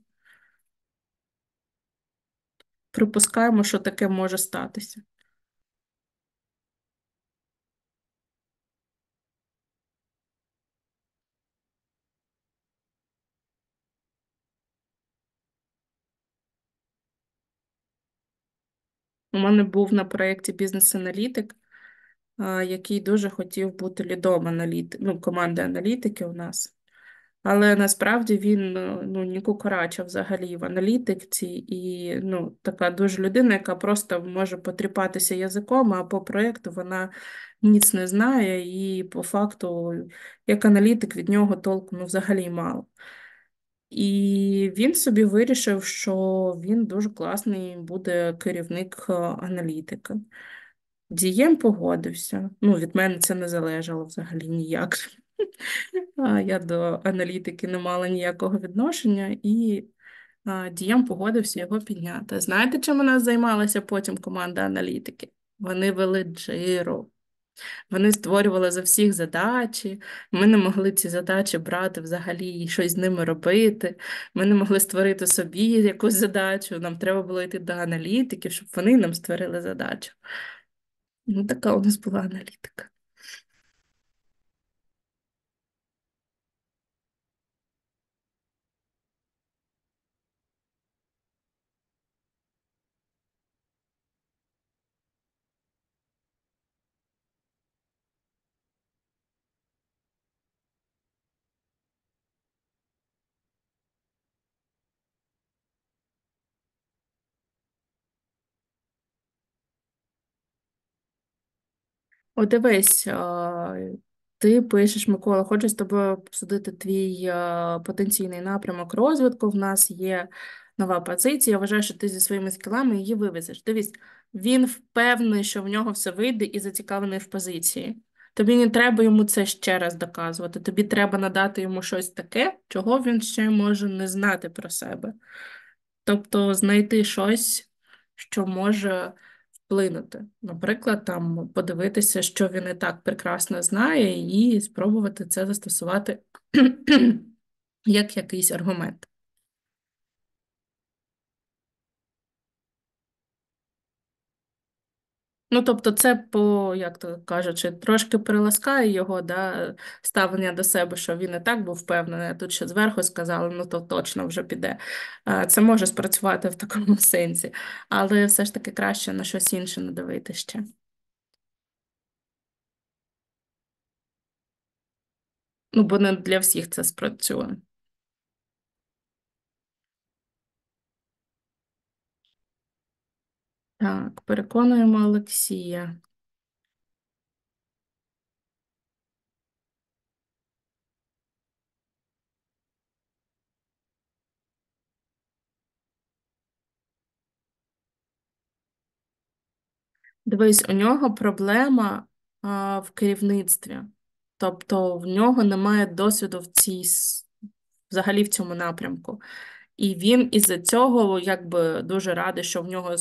Speaker 1: Припускаємо, що таке може статися. У мене був на проєкті бізнес-аналітик, який дуже хотів бути лідом команди аналітики у нас. Але насправді він ні кукурача взагалі в аналітиці і така дуже людина, яка просто може потріпатися язиком, а по проєкту вона ніц не знає, і по факту, як аналітик, від нього толку взагалі мало. І він собі вирішив, що він дуже класний буде керівник аналітики. Дієм погодився. Від мене це не залежало взагалі ніяк. Я до аналітики не мала ніякого відношення, і Дієм погодився його підняти. Знаєте, чим у нас займалася потім команда аналітики? Вони вели джиру. Вони створювали за всіх задачі. Ми не могли ці задачі брати взагалі і щось з ними робити. Ми не могли створити собі якусь задачу. Нам треба було йти до аналітики, щоб вони нам створили задачу. Така у нас була аналітика. От дивись, ти пишеш, Микола, хочу з тобою обсудити твій потенційний напрямок розвитку. В нас є нова позиція. Я вважаю, що ти зі своїми скілами її вивезеш. Дивись, він впевнений, що в нього все вийде і зацікавлений в позиції. Тобі не треба йому це ще раз доказувати. Тобі треба надати йому щось таке, чого він ще може не знати про себе. Тобто знайти щось, що може вплинути. Наприклад, там подивитися, що він і так прекрасно знає, і спробувати це застосувати як якийсь аргумент. Ну, тобто, це як то кажучи, трошки приласкає його, да, ставлення до себе, що він і так був впевнений, а тут ще зверху сказали, ну то точно вже піде. Це може спрацювати в такому сенсі, але все ж таки краще на щось інше надавити ще. Ну, бо не для всіх це спрацює. Так, переконуємо Олексія. Дивись, у нього проблема в керівництві. Тобто в нього немає досвіду взагалі в цьому напрямку. І він із-за цього якби дуже радий, що в нього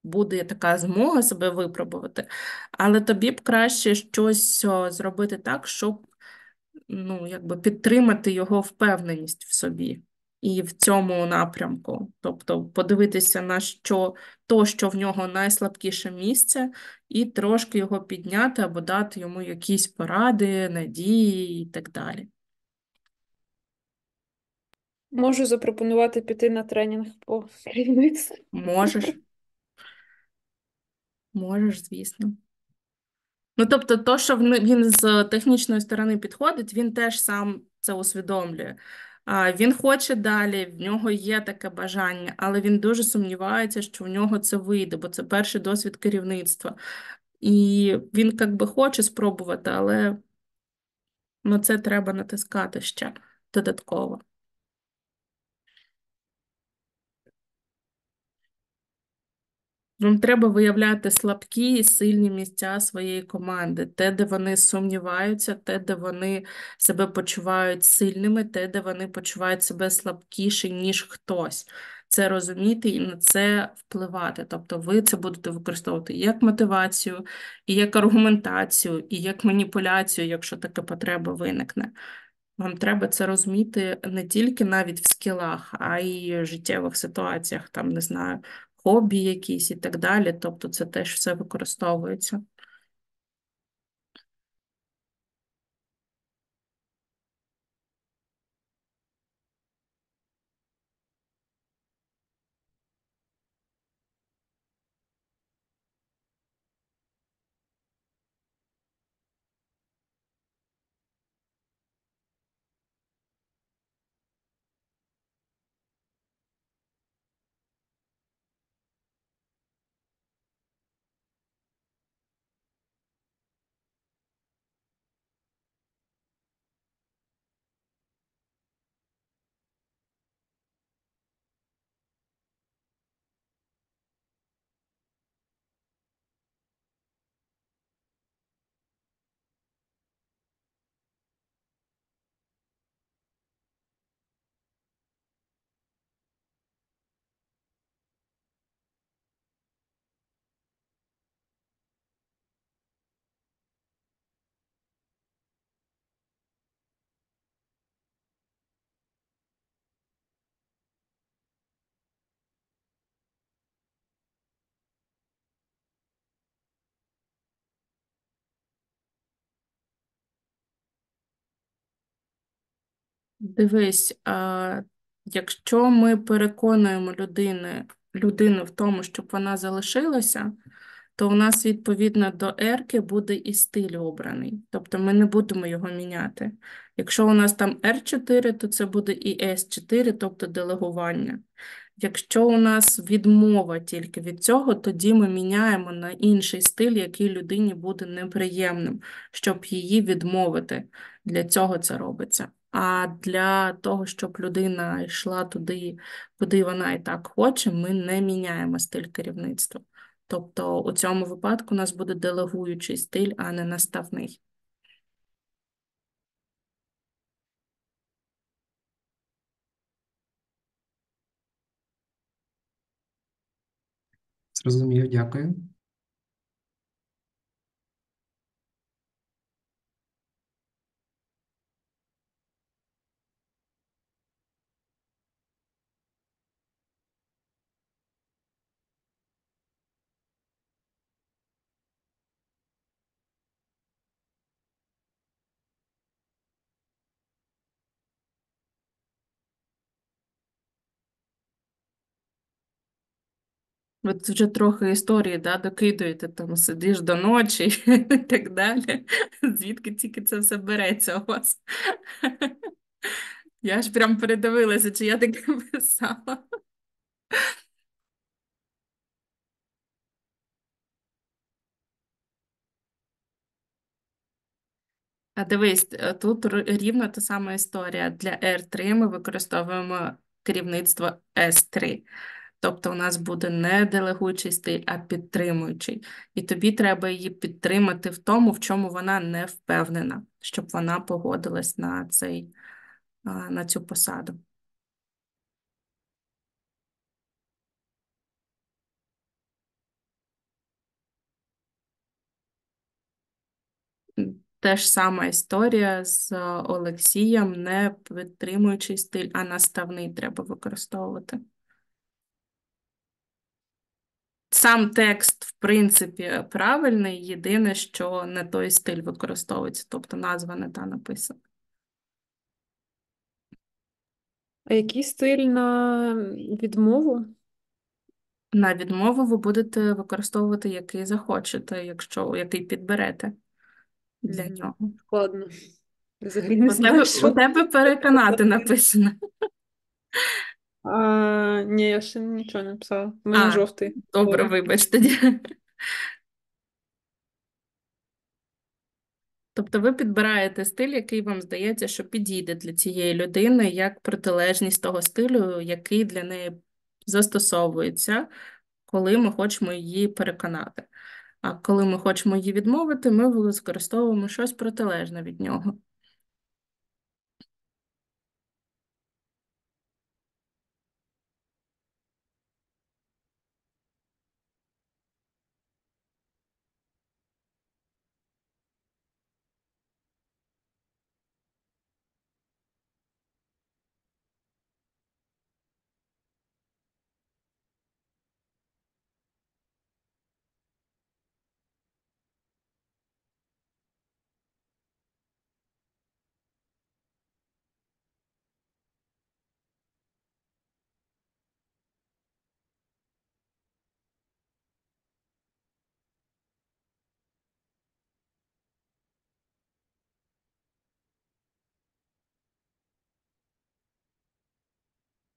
Speaker 1: буде така змога себе випробувати. Але тобі б краще щось зробити так, щоб якби підтримати його впевненість в собі і в цьому напрямку. Тобто подивитися на що в нього найслабкіше місце, і трошки його підняти або дати йому якісь поради, надії і так далі.
Speaker 3: Можу запропонувати піти на тренінг по керівництву.
Speaker 1: Можеш, звісно. Ну, тобто, то, що він з технічної сторони підходить, він теж сам це усвідомлює. Він хоче далі, в нього є таке бажання, але він дуже сумнівається, що в нього це вийде, бо це перший досвід керівництва. І він би хоче спробувати, але на це треба натискати ще додатково. Вам треба виявляти слабкі і сильні місця своєї команди, те, де вони сумніваються, те, де вони себе почувають сильними, те, де вони почувають себе слабкіше, ніж хтось. Це розуміти і на це впливати. Тобто ви це будете використовувати і як мотивацію, і як аргументацію, і як маніпуляцію, якщо така потреба виникне. Вам треба це розуміти не тільки навіть в скілах, а й в життєвих ситуаціях, там, не знаю, хобі якісь і так далі. Тобто це теж все використовується. Дивись, якщо ми переконуємо людину в тому, щоб вона залишилася, то у нас відповідно до ерки буде і стиль обраний. Тобто ми не будемо його міняти. Якщо у нас там R4, то це буде і S4, тобто делегування. Якщо у нас відмова тільки від цього, тоді ми міняємо на інший стиль, який людині буде неприємним, щоб її відмовити. Для цього це робиться. А для того, щоб людина йшла туди, куди вона і так хоче, ми не міняємо стиль керівництва. Тобто у цьому випадку у нас буде делегуючий стиль, а не наставний.
Speaker 5: Зрозумів, дякую.
Speaker 1: От вже трохи історії, да, докидуєте, там сидиш до ночі і так далі. Звідки тільки це все береться у вас? Я ж прям передивилася, чи я таке писала. А дивись, тут рівно та сама історія. Для R3 ми використовуємо керівництво S3. Тобто у нас буде не делегуючий стиль, а підтримуючий. І тобі треба її підтримати в тому, в чому вона не впевнена, щоб вона погодилась на цю посаду. Те ж сама історія з Олексієм, не підтримуючий стиль, а наставний треба використовувати. Сам текст, в принципі, правильний, єдине, що не той стиль використовується, тобто назва не та написана.
Speaker 3: А який стиль на відмову?
Speaker 1: На відмову ви будете використовувати який захочете, який підберете для нього.
Speaker 3: Складно. Взагалі не
Speaker 1: У
Speaker 3: знаю,
Speaker 1: тебе,
Speaker 3: що.
Speaker 1: у тебе переконати написано.
Speaker 3: Ні, я ще нічого не писала. У мене жовтий.
Speaker 1: Добре, вибач тоді. Тобто ви підбираєте стиль, який вам здається, що підійде для цієї людини, як протилежність того стилю, який для неї застосовується, коли ми хочемо її переконати. А коли ми хочемо її відмовити, ми використовуємо щось протилежне від нього.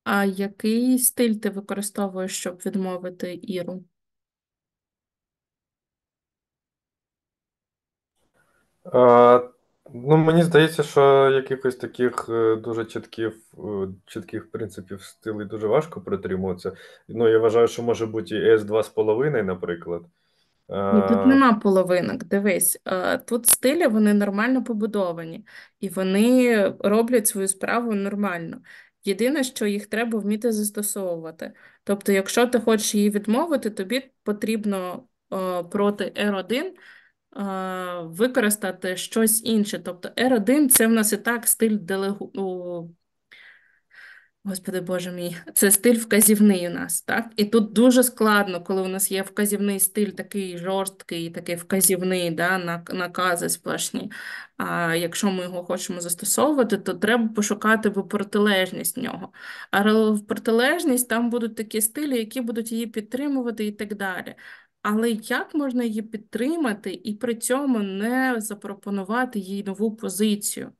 Speaker 1: А який стиль ти використовуєш, щоб відмовити Іру?
Speaker 4: А, ну, мені здається, що якихось таких дуже чітких принципів стилей дуже важко притримуватися. Ну, я вважаю, що може бути і S2,5, наприклад.
Speaker 1: Ні, тут
Speaker 4: А,
Speaker 1: нема половинок. Дивись, тут стилі вони нормально побудовані, і вони роблять свою справу нормально. Єдине, що їх треба вміти застосовувати. Тобто, якщо ти хочеш її відмовити, тобі потрібно проти R1 використати щось інше. Тобто R1 це в нас і так стиль Господи Боже мій, це стиль вказівний у нас, так? І тут дуже складно, коли у нас є вказівний стиль такий жорсткий, такий вказівний, да, накази сплошні. А якщо ми його хочемо застосовувати, то треба пошукати протилежність нього. А в протилежність там будуть такі стилі, які будуть її підтримувати і так далі. Але як можна її підтримати і при цьому не запропонувати їй нову позицію?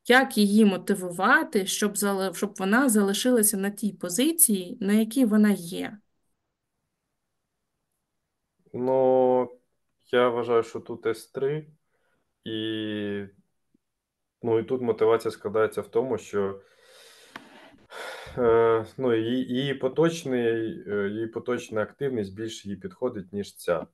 Speaker 1: Як її мотивувати, щоб вона залишилася на тій позиції, на якій вона є?
Speaker 4: Ну, я вважаю, що тут С3, і, ну, і тут мотивація складається в тому, що ну, її поточна активність більше їй підходить, ніж ця.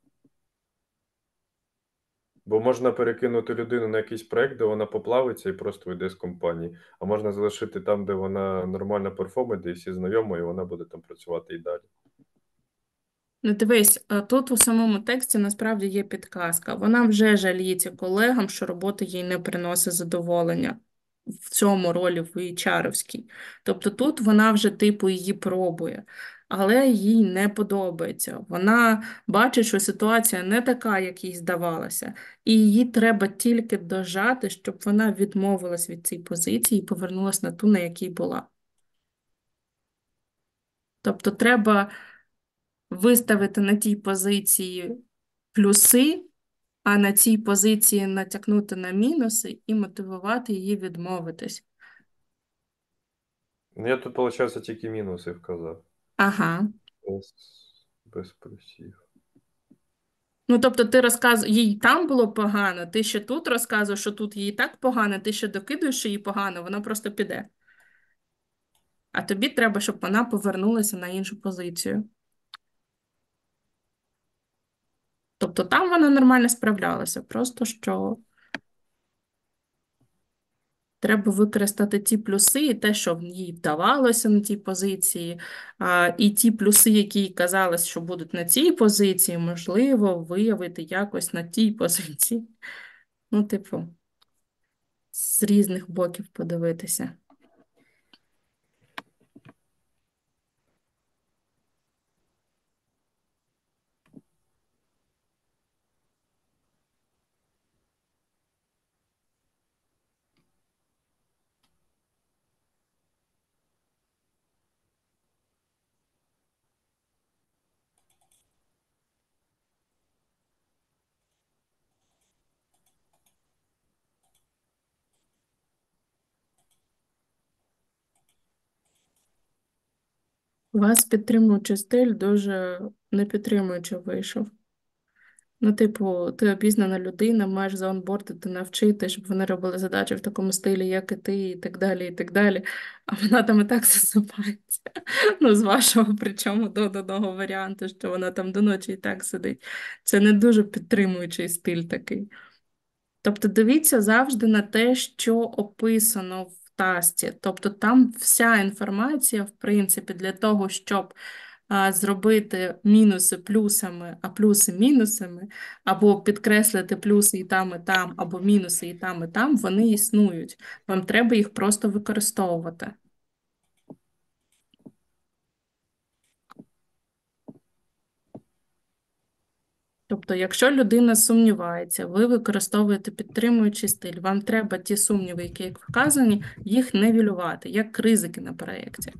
Speaker 4: Бо можна перекинути людину на якийсь проект, де вона поплавиться і просто йде з компанії. А можна залишити там, де вона нормально перформить, де всі знайомі, і вона буде там працювати і далі.
Speaker 1: Ну, дивись, тут у самому тексті насправді є підказка. Вона вже жаліється колегам, що робота їй не приносить задоволення в цьому ролі в HR-овській. Тобто тут вона вже типу її пробує, але їй не подобається. Вона бачить, що ситуація не така, як їй здавалося, і її треба тільки дожати, щоб вона відмовилась від цієї позиції і повернулася на ту, на якій була. Тобто треба виставити на тій позиції плюси, а на цій позиції натякнути на мінуси і мотивувати її відмовитись.
Speaker 4: Ну, я тут, виходить, тільки мінуси вказав.
Speaker 1: Ага.
Speaker 4: Без плюсів.
Speaker 1: Ну, тобто ти їй там було погано, ти ще тут розказуєш, що тут їй так погано, ти ще докидуєш, що їй погано, вона просто піде. А тобі треба, щоб вона повернулася на іншу позицію. Тобто там вона нормально справлялася, просто що треба використати ті плюси і те, що їй вдавалося на тій позиції, і ті плюси, які їй казалось, що будуть на цій позиції, можливо, виявити якось на тій позиції. Ну, типу, з різних боків подивитися. У вас підтримуючий стиль дуже не підтримуючи вийшов. Ну, типу, ти обізнана людина, маєш заонбордити, навчити, щоб вони робили задачі в такому стилі, як і ти, і так далі, і так далі. А вона там і так засипається. Ну, з вашого, причому доданого варіанту, що вона там до ночі і так сидить. Це не дуже підтримуючий стиль такий. Тобто дивіться завжди на те, що описано в тасті. Тобто там вся інформація, в принципі, для того, щоб зробити мінуси плюсами, а плюси мінусами, або підкреслити плюси і там, або мінуси і там, вони існують. Вам треба їх просто використовувати. Тобто, якщо людина сумнівається, ви використовуєте підтримуючий стиль, вам треба ті сумніви, які вказані, їх нівелювати, як ризики на проєкті.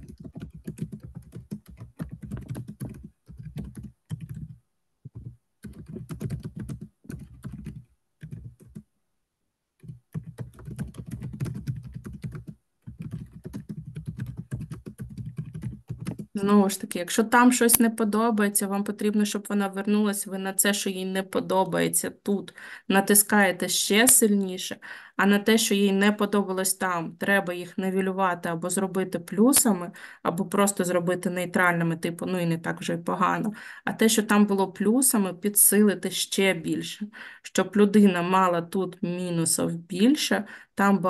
Speaker 1: Знову ж таки, якщо там щось не подобається, вам потрібно, щоб вона вернулася, ви на це, що їй не подобається тут, натискаєте ще сильніше, а на те, що їй не подобалось там, треба їх нивелювати або зробити плюсами, або просто зробити нейтральними, типу, ну і не так вже й погано. А те, що там було плюсами, підсилити ще більше, щоб людина мала тут мінусів більше, там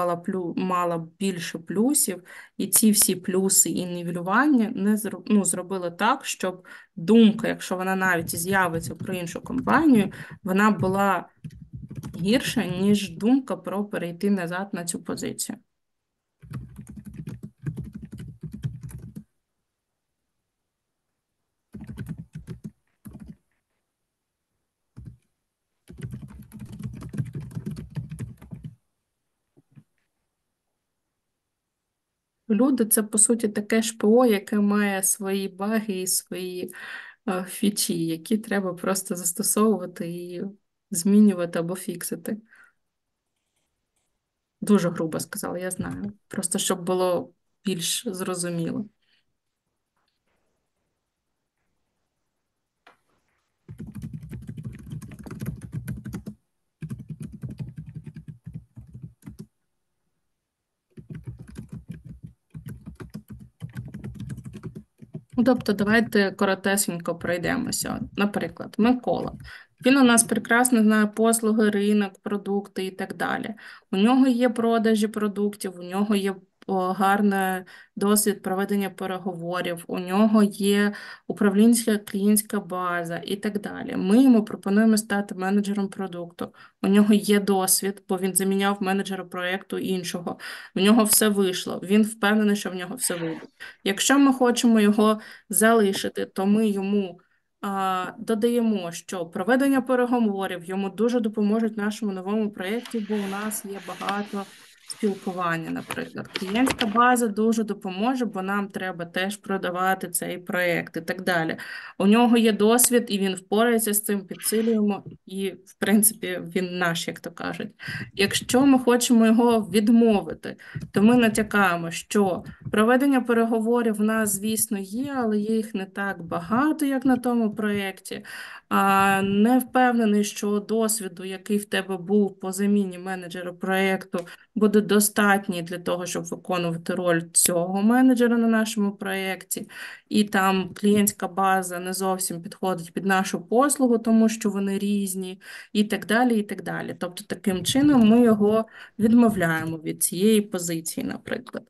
Speaker 1: мала більше плюсів, і ці всі плюси і нівелювання зробили так, щоб думка, якщо вона навіть з'явиться про іншу компанію, вона була гірша, ніж думка про перейти назад на цю позицію. Люди — це, по суті, таке ШПО, яке має свої баги і свої фічі, які треба просто застосовувати і змінювати або фіксити. Дуже грубо сказала, я знаю. Просто щоб було більш зрозуміло. Ну, тобто, давайте коротесенько пройдемося. Наприклад, Микола. Він у нас прекрасно знає послуги, ринок, продукти і так далі. У нього є продажі продуктів, у нього є гарний досвід проведення переговорів, у нього є управлінська клієнтська база і так далі. Ми йому пропонуємо стати менеджером продукту. У нього є досвід, бо він заміняв менеджера проєкту іншого. У нього все вийшло. Він впевнений, що в нього все вийде. Якщо ми хочемо його залишити, то ми йому додаємо, що проведення переговорів йому дуже допоможуть в нашому новому проєкті, бо у нас є багато спілкування, наприклад. Клієнтська база дуже допоможе, бо нам треба теж продавати цей проєкт і так далі. У нього є досвід, і він впорається з цим, підсилюємо, і, в принципі, він наш, як то кажуть. Якщо ми хочемо його відмовити, то ми натякаємо, що проведення переговорів в нас, звісно, є, але є їх не так багато, як на тому проєкті. Не впевнений, що досвіду, який в тебе був по заміні менеджера проєкту, буде достатній для того, щоб виконувати роль цього менеджера на нашому проєкті. І там клієнтська база не зовсім підходить під нашу послугу, тому що вони різні, і так далі, і так далі. Тобто, таким чином ми його відмовляємо від цієї позиції, наприклад.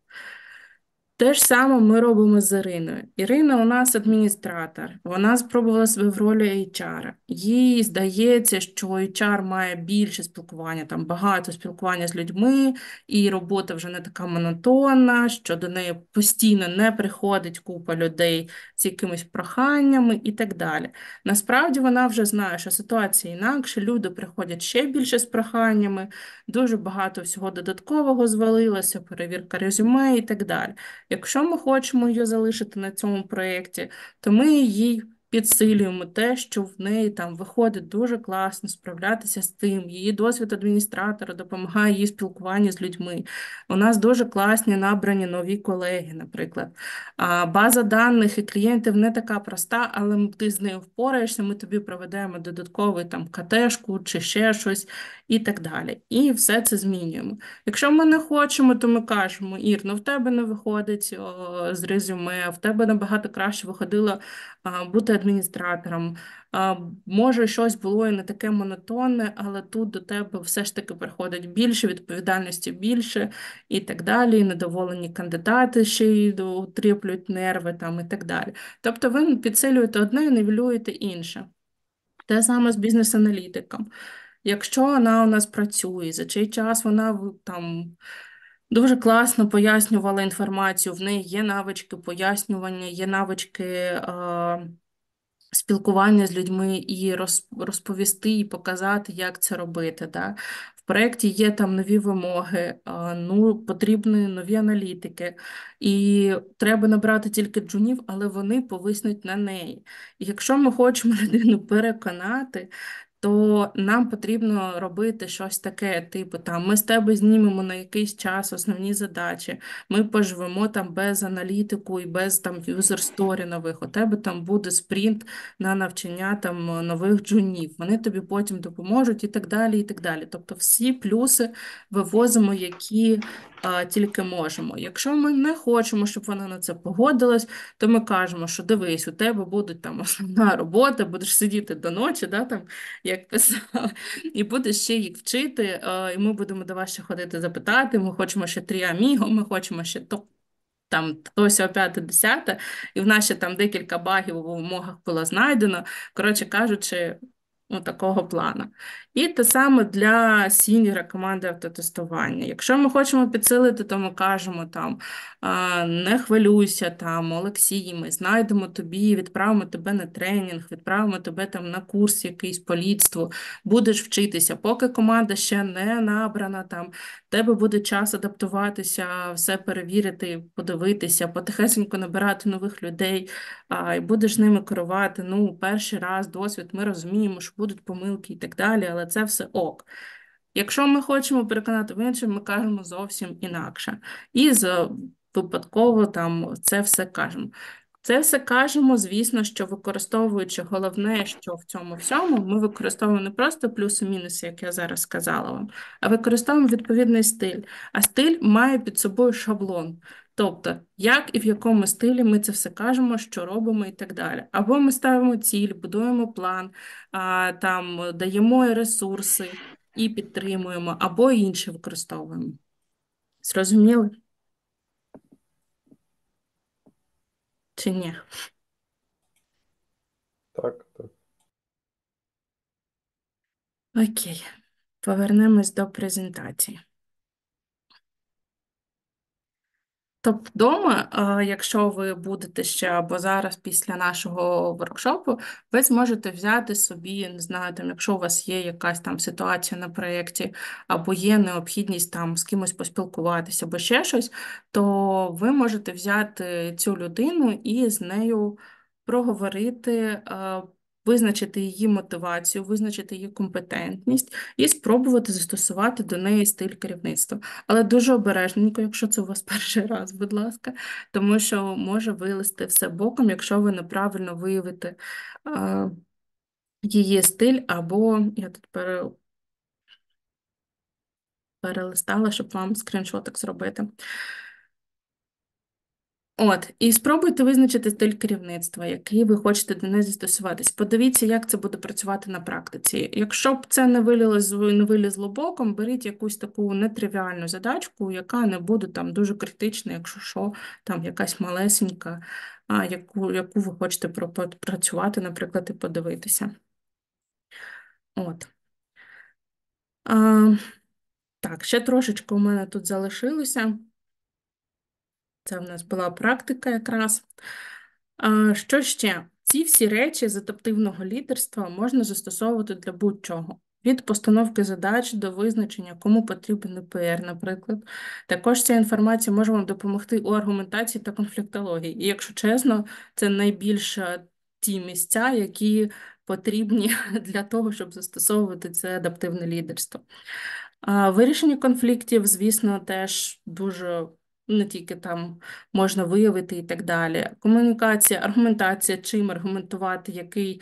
Speaker 1: Те ж саме ми робимо з Іриною. Ірина у нас адміністратор. Вона спробувала себе в ролі HR. Їй здається, що HR має більше спілкування, там багато спілкування з людьми, і робота вже не така монотонна, що до неї постійно не приходить купа людей з якимись проханнями і так далі. Насправді вона вже знає, що ситуація інакше, люди приходять ще більше з проханнями, дуже багато всього додаткового звалилося, перевірка резюме і так далі. Якщо ми хочемо її залишити на цьому проєкті, то ми їй підсилюємо те, що в неї там виходить дуже класно справлятися з тим. Її досвід адміністратора допомагає їй спілкуванні з людьми. У нас дуже класні набрані нові колеги, наприклад. База даних і клієнтів не така проста, але ти з нею впораєшся, ми тобі проведемо додатковий там КТшку чи ще щось і так далі. І все це змінюємо. Якщо ми не хочемо, то ми кажемо: Ір, ну в тебе не виходить з резюме, в тебе набагато краще виходило бути адміністратором. Може, щось було і не таке монотонне, але тут до тебе все ж таки приходить більше, відповідальності більше і так далі, і недоволені кандидати ще й утріплюють нерви там і так далі. Тобто ви підсилюєте одне і нівелюєте інше. Те саме з бізнес-аналітиком. Якщо вона у нас працює, за чий час вона там дуже класно пояснювала інформацію, в неї є навички пояснювання, є навички спілкування з людьми і розповісти, і показати, як це робити. Да? В проєкті є там нові вимоги, потрібні нові аналітики, і треба набрати тільки джунів, але вони повиснуть на неї. І якщо ми хочемо людину переконати, то нам потрібно робити щось таке, типу, там, ми з тебе знімемо на якийсь час основні задачі, ми поживемо там без аналітику і без там user story нових, у тебе там буде спринт на навчання там нових джунів, вони тобі потім допоможуть і так далі, і так далі. Тобто всі плюси вивозимо, які тільки можемо. Якщо ми не хочемо, щоб вона на це погодилась, то ми кажемо, що дивись, у тебе буде там основна робота, будеш сидіти до ночі, да, там, як писала, і будеш ще їх вчити, і ми будемо до вас ще ходити запитати, ми хочемо ще 3 аміго, ми хочемо ще там то сьо, 5-10, і в нас ще там декілька багів у вимогах було знайдено, коротше кажучи, такого плану. І те саме для сіньора команди автотестування. Якщо ми хочемо підсилити, то ми кажемо там, не хвилюйся, там, Олексій, ми знайдемо тобі, відправимо тебе на тренінг, відправимо тебе там на курс якийсь по лідству, будеш вчитися. Поки команда ще не набрана, там, тебе буде час адаптуватися, все перевірити, подивитися, потихесенько набирати нових людей, і будеш ними керувати. Перший раз досвід, ми розуміємо, що будуть помилки і так далі, але це все ок. Якщо ми хочемо переконати в іншому, ми кажемо зовсім інакше. І випадково там це все кажемо. Це все кажемо, звісно, що використовуючи головне, що в цьому всьому, ми використовуємо не просто плюси-мінуси, як я зараз сказала вам, а використовуємо відповідний стиль. А стиль має під собою шаблон. Тобто, як і в якому стилі ми це все кажемо, що робимо і так далі. Або ми ставимо ціль, будуємо план, там даємо ресурси і підтримуємо, або інше використовуємо. Зрозуміли? Чи ні?
Speaker 4: Так, так.
Speaker 1: Окей, повернемось до презентації. Тобто вдома, якщо ви будете ще або зараз після нашого воркшопу, ви зможете взяти собі, не знаю, там, якщо у вас є якась там ситуація на проєкті, або є необхідність там з кимось поспілкуватися, або ще щось, то ви можете взяти цю людину і з нею проговорити, визначити її мотивацію, визначити її компетентність і спробувати застосувати до неї стиль керівництва. Але дуже обережненько, якщо це у вас перший раз, будь ласка, тому що може вилізти все боком, якщо ви неправильно виявите її стиль, або я тут перелистала, щоб вам скріншотик зробити. От, і спробуйте визначити стиль керівництва, який ви хочете до неї застосуватись. Подивіться, як це буде працювати на практиці. Якщо б це не вилізло боком, беріть якусь таку нетривіальну задачку, яка не буде там дуже критична, якщо що, там якась малесенька, яку ви хочете пропрацювати, наприклад, і подивитися. От. Так, ще трошечки у мене тут залишилося. Це в нас була практика якраз. Що ще? Ці всі речі з адаптивного лідерства можна застосовувати для будь-чого. Від постановки задач до визначення, кому потрібен ІПР, наприклад. Також ця інформація може вам допомогти у аргументації та конфліктології. І, якщо чесно, це найбільше ті місця, які потрібні для того, щоб застосовувати це адаптивне лідерство. Вирішення конфліктів, звісно, теж дуже не тільки там можна виявити і так далі. Комунікація, аргументація, чим аргументувати, який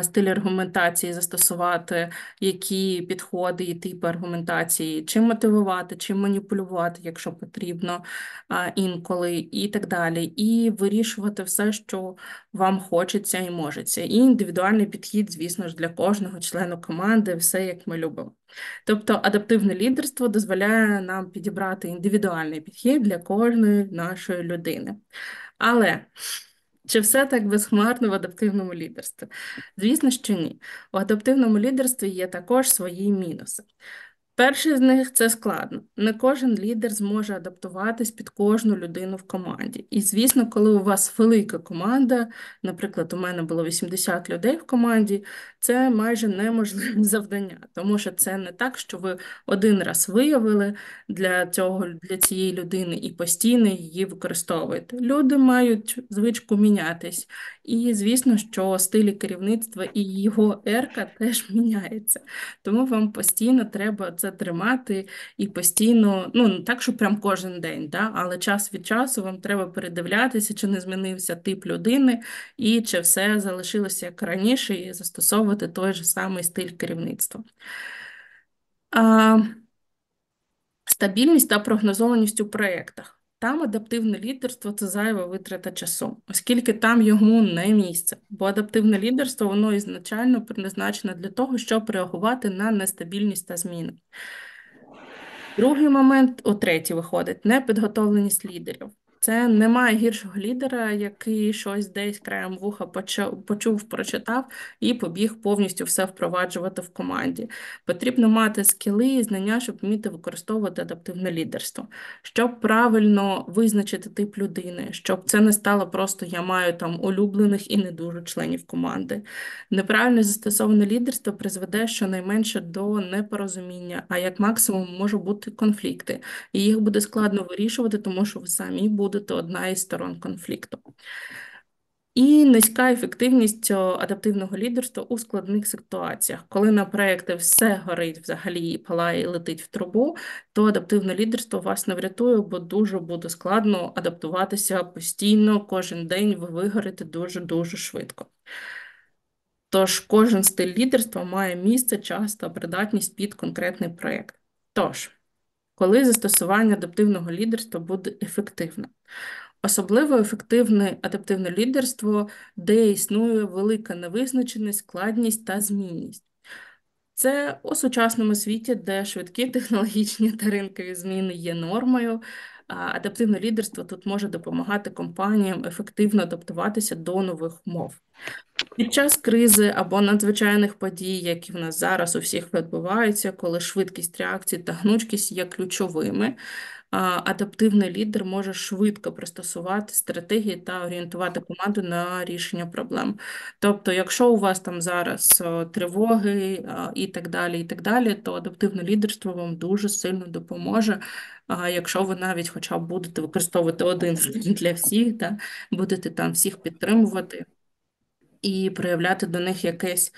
Speaker 1: стиль аргументації застосувати, які підходи і типи аргументації, чим мотивувати, чим маніпулювати, якщо потрібно інколи, і так далі. І вирішувати все, що вам хочеться і можеться. І індивідуальний підхід, звісно ж, для кожного члена команди, все як ми любимо. Тобто адаптивне лідерство дозволяє нам підібрати індивідуальний підхід для кожної нашої людини. Але чи все так безхмарно в адаптивному лідерстві? Звісно, що ні. У адаптивному лідерстві є також свої мінуси. Перший з них – це складно. Не кожен лідер зможе адаптуватись під кожну людину в команді. І, звісно, коли у вас велика команда, наприклад, у мене було 80 людей в команді, це майже неможливе завдання, тому що це не так, що ви один раз виявили для цієї людини і постійно її використовуєте. Люди мають звичку мінятись. І, звісно, що стилі керівництва і його ерка теж міняється. Тому вам постійно треба це тримати і постійно, ну, не так, що прям кожен день, да? Але час від часу вам треба передивлятися, чи не змінився тип людини, і чи все залишилося як раніше, і застосовувати той же самий стиль керівництва. Стабільність та прогнозованість у проєктах. Там адаптивне лідерство – це зайва витрата часу, оскільки там йому не місце. Бо адаптивне лідерство, воно ізначально призначене для того, щоб реагувати на нестабільність та зміни. Другий момент, третій виходить, непідготовленість лідерів. Це немає гіршого лідера, який щось десь краєм вуха почув, прочитав і побіг повністю все впроваджувати в команді. Потрібно мати скіли і знання, щоб вміти використовувати адаптивне лідерство. Щоб правильно визначити тип людини, щоб це не стало просто «я маю там улюблених і не дуже членів команди». Неправильно застосоване лідерство призведе щонайменше до непорозуміння, а як максимум можуть бути конфлікти. І їх буде складно вирішувати, тому що ви самі будете одна із сторон конфлікту. І низька ефективність адаптивного лідерства у складних ситуаціях. Коли на проєкті все горить взагалі, і палає, і летить в трубу, то адаптивне лідерство вас не врятує, бо дуже буде складно адаптуватися постійно, кожен день ви вигорите дуже-дуже швидко. Тож кожен стиль лідерства має місце, час та придатність під конкретний проєкт. Тож, коли застосування адаптивного лідерства буде ефективне? Особливо ефективне адаптивне лідерство, де існує велика невизначеність, складність та змінність. Це у сучасному світі, де швидкі технологічні та ринкові зміни є нормою. Адаптивне лідерство тут може допомагати компаніям ефективно адаптуватися до нових умов. Під час кризи або надзвичайних подій, які в нас зараз у всіх відбуваються, коли швидкість реакції та гнучкість є ключовими, адаптивний лідер може швидко пристосувати стратегії та орієнтувати команду на рішення проблем. Тобто, якщо у вас там зараз тривоги і так далі, то адаптивне лідерство вам дуже сильно допоможе, якщо ви навіть хоча б будете використовувати один стиль для всіх, будете там всіх підтримувати і проявляти до них якесь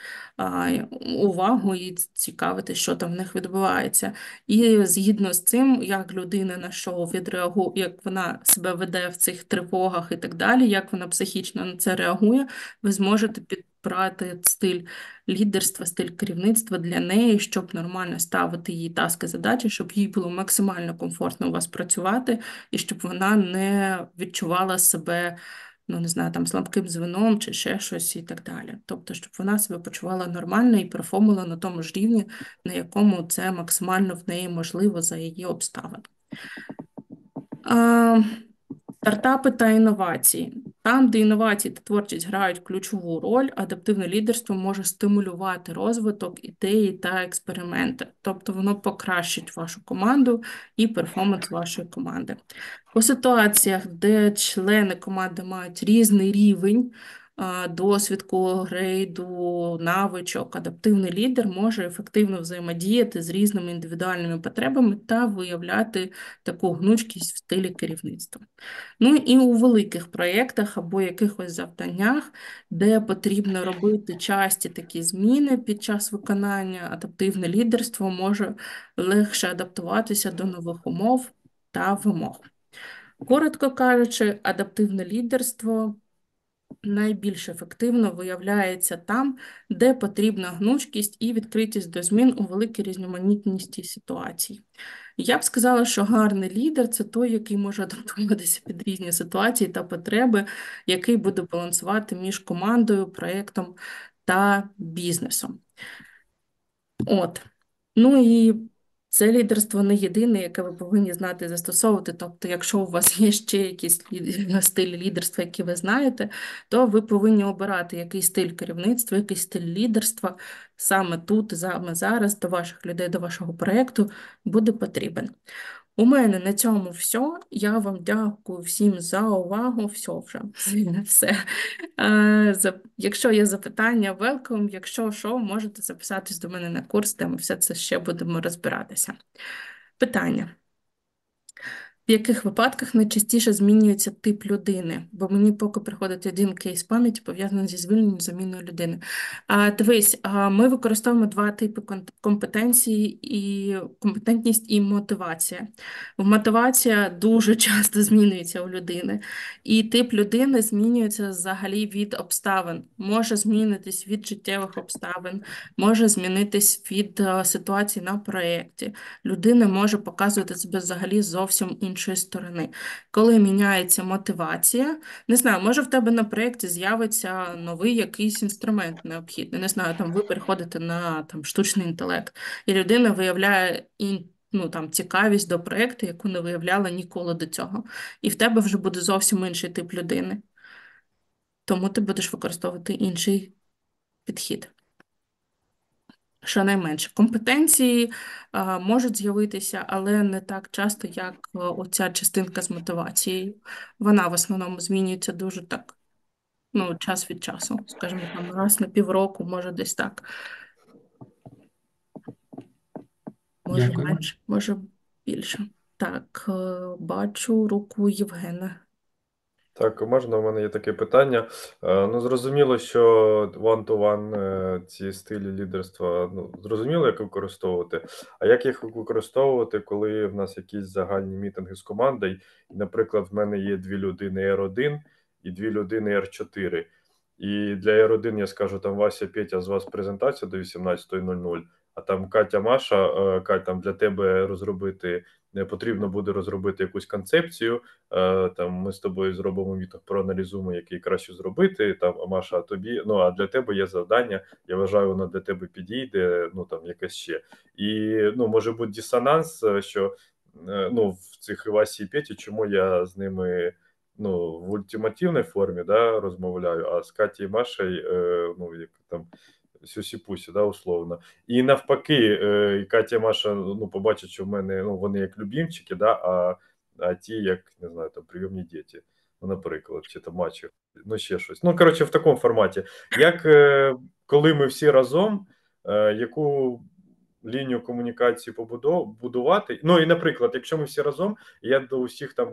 Speaker 1: увагу і цікавити, що там в них відбувається. І згідно з цим, як людина на що відреагує, як вона себе веде в цих тривогах і так далі, як вона психічно на це реагує, ви зможете підбрати стиль лідерства, стиль керівництва для неї, щоб нормально ставити їй таски, задачі, щоб їй було максимально комфортно у вас працювати, і щоб вона не відчувала себе не знаю, там слабким звеном чи ще щось і так далі. Тобто, щоб вона себе почувала нормально і перформила на тому ж рівні, на якому це максимально в неї можливо за її обставин. Стартапи та інновації. Там, де інновації та творчість грають ключову роль, адаптивне лідерство може стимулювати розвиток ідеї та експерименти. Тобто воно покращить вашу команду і перформанс вашої команди. У ситуаціях, де члени команди мають різний рівень досвідку, грейду, навичок, адаптивний лідер може ефективно взаємодіяти з різними індивідуальними потребами та виявляти таку гнучкість в стилі керівництва. Ну і у великих проєктах або якихось завданнях, де потрібно робити часті такі зміни під час виконання, адаптивне лідерство може легше адаптуватися до нових умов та вимог. Коротко кажучи, адаптивне лідерство найбільш ефективно виявляється там, де потрібна гнучкість і відкритість до змін у великій різноманітності ситуацій. Я б сказала, що гарний лідер – це той, який може адаптуватися під різні ситуації та потреби, який буде балансувати між командою, проєктом та бізнесом. Ну і це лідерство не єдине, яке ви повинні знати і застосовувати. Тобто, якщо у вас є ще якісь стилі лідерства, які ви знаєте, то ви повинні обирати який стиль керівництва, який стиль лідерства саме тут, саме зараз, до ваших людей, до вашого проєкту буде потрібен. У мене на цьому все. Я вам дякую всім за увагу. Все. Якщо є запитання, welcome. Якщо що, можете записатись до мене на курс, де ми все це ще будемо розбиратися. Питання. В яких випадках найчастіше змінюється тип людини? Бо мені поки приходить один кейс пам'яті, пов'язаний зі звільненням, заміною людини. Дивись, ми використовуємо два типи компетенції: компетентність і мотивація. Мотивація дуже часто змінюється у людини. І тип людини змінюється взагалі від обставин. Може змінитись від життєвих обставин, може змінитись від ситуації на проєкті. Людина може показувати себе взагалі зовсім іншої сторони. Коли міняється мотивація, не знаю, може в тебе на проєкті з'явиться новий якийсь інструмент необхідний, не знаю, там ви переходите на штучний інтелект, і людина виявляє цікавість до проєкту, яку не виявляла ніколи до цього. І в тебе вже буде зовсім інший тип людини. Тому ти будеш використовувати інший підхід. Щонайменше. Компетенції можуть з'явитися, але не так часто, як оця частинка з мотивацією. Вона в основному змінюється дуже так, час від часу. Скажімо, там раз на півроку, може десь так. Може
Speaker 5: Дякую.
Speaker 1: менше, може більше. Так, бачу руку Євгена.
Speaker 4: Так, можна, у мене є таке питання. Ну, зрозуміло, що one-to-one ці стилі лідерства, ну, зрозуміло, як використовувати. А як їх використовувати, коли в нас якісь загальні мітинги з командою? І, наприклад, в мене є 2 людини R1 і 2 людини R4. І для R1 я скажу, там Вася, Петя, з вас презентація до 18:00, а там Катя, Маша, Кать, там для тебе розробити, потрібно буде розробити якусь концепцію. Там ми з тобою зробимо мітинг, проаналізуємо, який краще зробити. Там, а Маша, а тобі, ну а для тебе є завдання. Я вважаю, воно для тебе підійде. Ну там якесь ще. І ну може бути дисонанс, що ну в цих Івасі і Петі, чому я з ними ну в ультимативній формі да, розмовляю, а з Каті і Машею, ну як там. Сюсі-пусі, да, условно. І навпаки, Катя і Маша ну, побачать, що в мене ну, вони як любімчики, да, а ті, як не знаю, там прийомні діти, ну, наприклад, чи там матчі, ну ще щось. Ну, коротше, в такому форматі. Як коли ми всі разом, яку лінію комунікації будувати? Ну і, наприклад, якщо ми всі разом, я до усіх там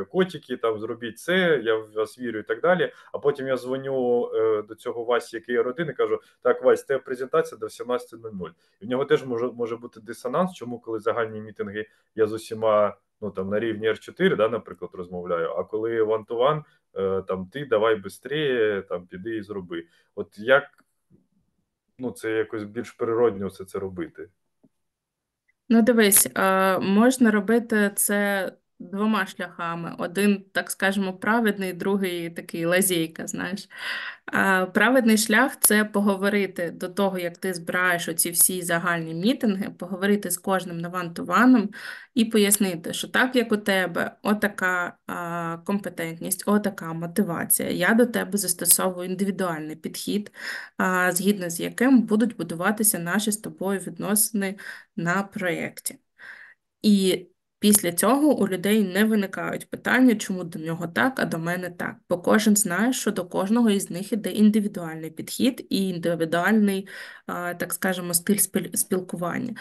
Speaker 4: котики, там зробіть це, я в вас вірю і так далі. А потім я дзвоню до цього Васі, який є родини, кажу: так, Вась, тебе презентація до 17:00. І в нього теж може бути дисонанс, чому коли загальні мітинги я з усіма ну там на рівні R4, да, наприклад, розмовляю, а коли one-to-one, там ти давай бистріє, там піди і зроби. От як ну це якось більш природньо все це робити?
Speaker 1: Ну, дивись, можна робити це двома шляхами. Один, так скажемо, праведний, другий такий лазейка, знаєш. Праведний шлях це поговорити до того, як ти збираєш оці всі загальні мітинги, поговорити з кожним на ван-ту-ваном і пояснити, що так як у тебе отака компетентність, отака мотивація, я до тебе застосовую індивідуальний підхід, згідно з яким будуть будуватися наші з тобою відносини на проєкті. І після цього у людей не виникають питання, чому до нього так, а до мене так. Бо кожен знає, що до кожного із них іде індивідуальний підхід і індивідуальний, так скажемо, стиль спілкування.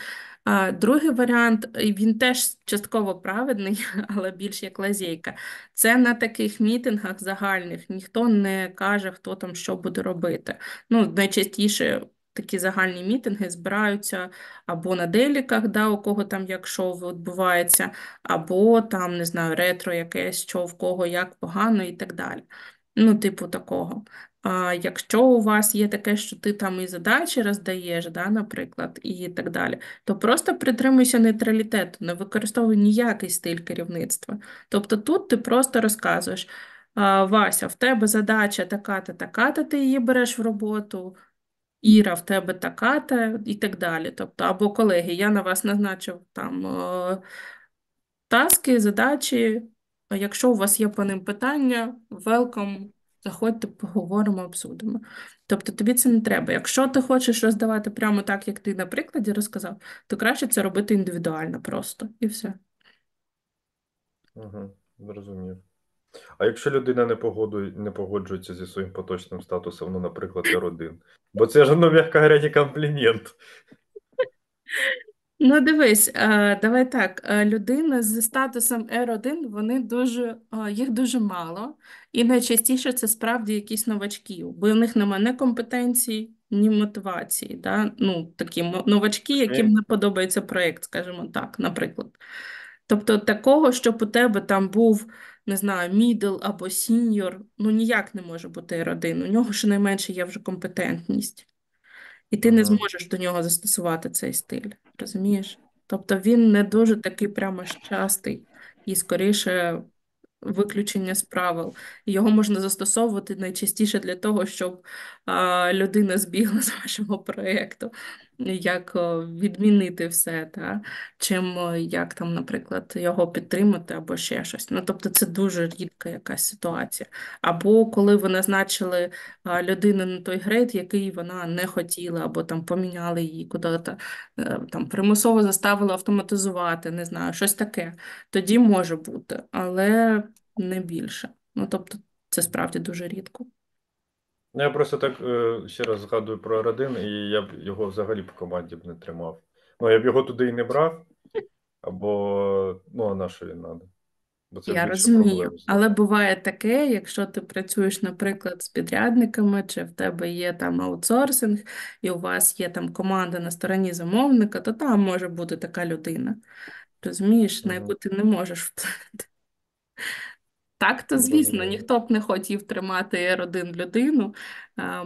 Speaker 1: Другий варіант, і він теж частково праведний, але більш як лазейка. Це на таких мітингах загальних ніхто не каже, хто там що буде робити. Ну, найчастіше такі загальні мітинги збираються або на деліках, да, у кого там як шоу відбувається, або там, не знаю, ретро якесь, що в кого як погано і так далі. Ну, типу такого. А якщо у вас є таке, що ти там і задачі роздаєш, да, наприклад, і так далі, то просто притримуйся нейтралітету, не використовуй ніякий стиль керівництва. Тобто тут ти просто розказуєш: Вася, в тебе задача така-то, така-то, ти її береш в роботу, Іра, в тебе така-та і так далі. Тобто, або колеги, я на вас назначив там таски, задачі, а якщо у вас є по ним питання, welcome, заходьте, поговоримо, обсудимо. Тобто тобі це не треба. Якщо ти хочеш роздавати прямо так, як ти на прикладі розказав, то краще це робити індивідуально просто, і все.
Speaker 4: Угу, зрозумів. А якщо людина не погоджується зі своїм поточним статусом, ну, наприклад, R1, бо це ж, ну, м'яко говоря, не комплімент.
Speaker 1: Ну, дивись, давай так. Людина зі статусом R1, вони дуже, їх дуже мало, і найчастіше це справді якісь новачки, бо в них немає ні компетенцій, ні мотивації. Да? Ну, такі новачки, яким не подобається проєкт, скажімо так, наприклад. Тобто такого, щоб у тебе там був, не знаю, мідл або сіньор, ну ніяк не може бути R1. У нього щонайменше є вже компетентність. І ти не
Speaker 4: Угу.
Speaker 1: зможеш до нього застосувати цей стиль, розумієш? Тобто він не дуже такий прямо ж частий і скоріше виключення з правил. Його можна застосовувати найчастіше для того, щоб людина збігла з вашого проєкту, як відмінити все, та? Чим як там, наприклад, його підтримати або ще щось. Ну, тобто це дуже рідка якась ситуація. Або коли ви назначили людину на той грейд, який вона не хотіла, або там поміняли її куди-то, там примусово заставили автоматизувати, не знаю, щось таке. Тоді може бути, але не більше. Ну, тобто, це справді дуже рідко.
Speaker 4: Ну, я просто так ще раз згадую про R1, і я б його взагалі по команді б не тримав. Ну, я б його туди і не брав, або, ну, а на що він треба? бо це ж
Speaker 1: Я
Speaker 4: більше проблем
Speaker 1: розумію, але
Speaker 4: стає.
Speaker 1: буває таке, якщо ти працюєш, наприклад, з підрядниками, чи в тебе є там аутсорсинг, і у вас є там команда на стороні замовника, то там може бути така людина, розумієш, на яку
Speaker 4: Угу.
Speaker 1: ти не можеш вплинути. Так, то звісно,
Speaker 4: Зрозуміло.
Speaker 1: ніхто б не хотів тримати R1 людину,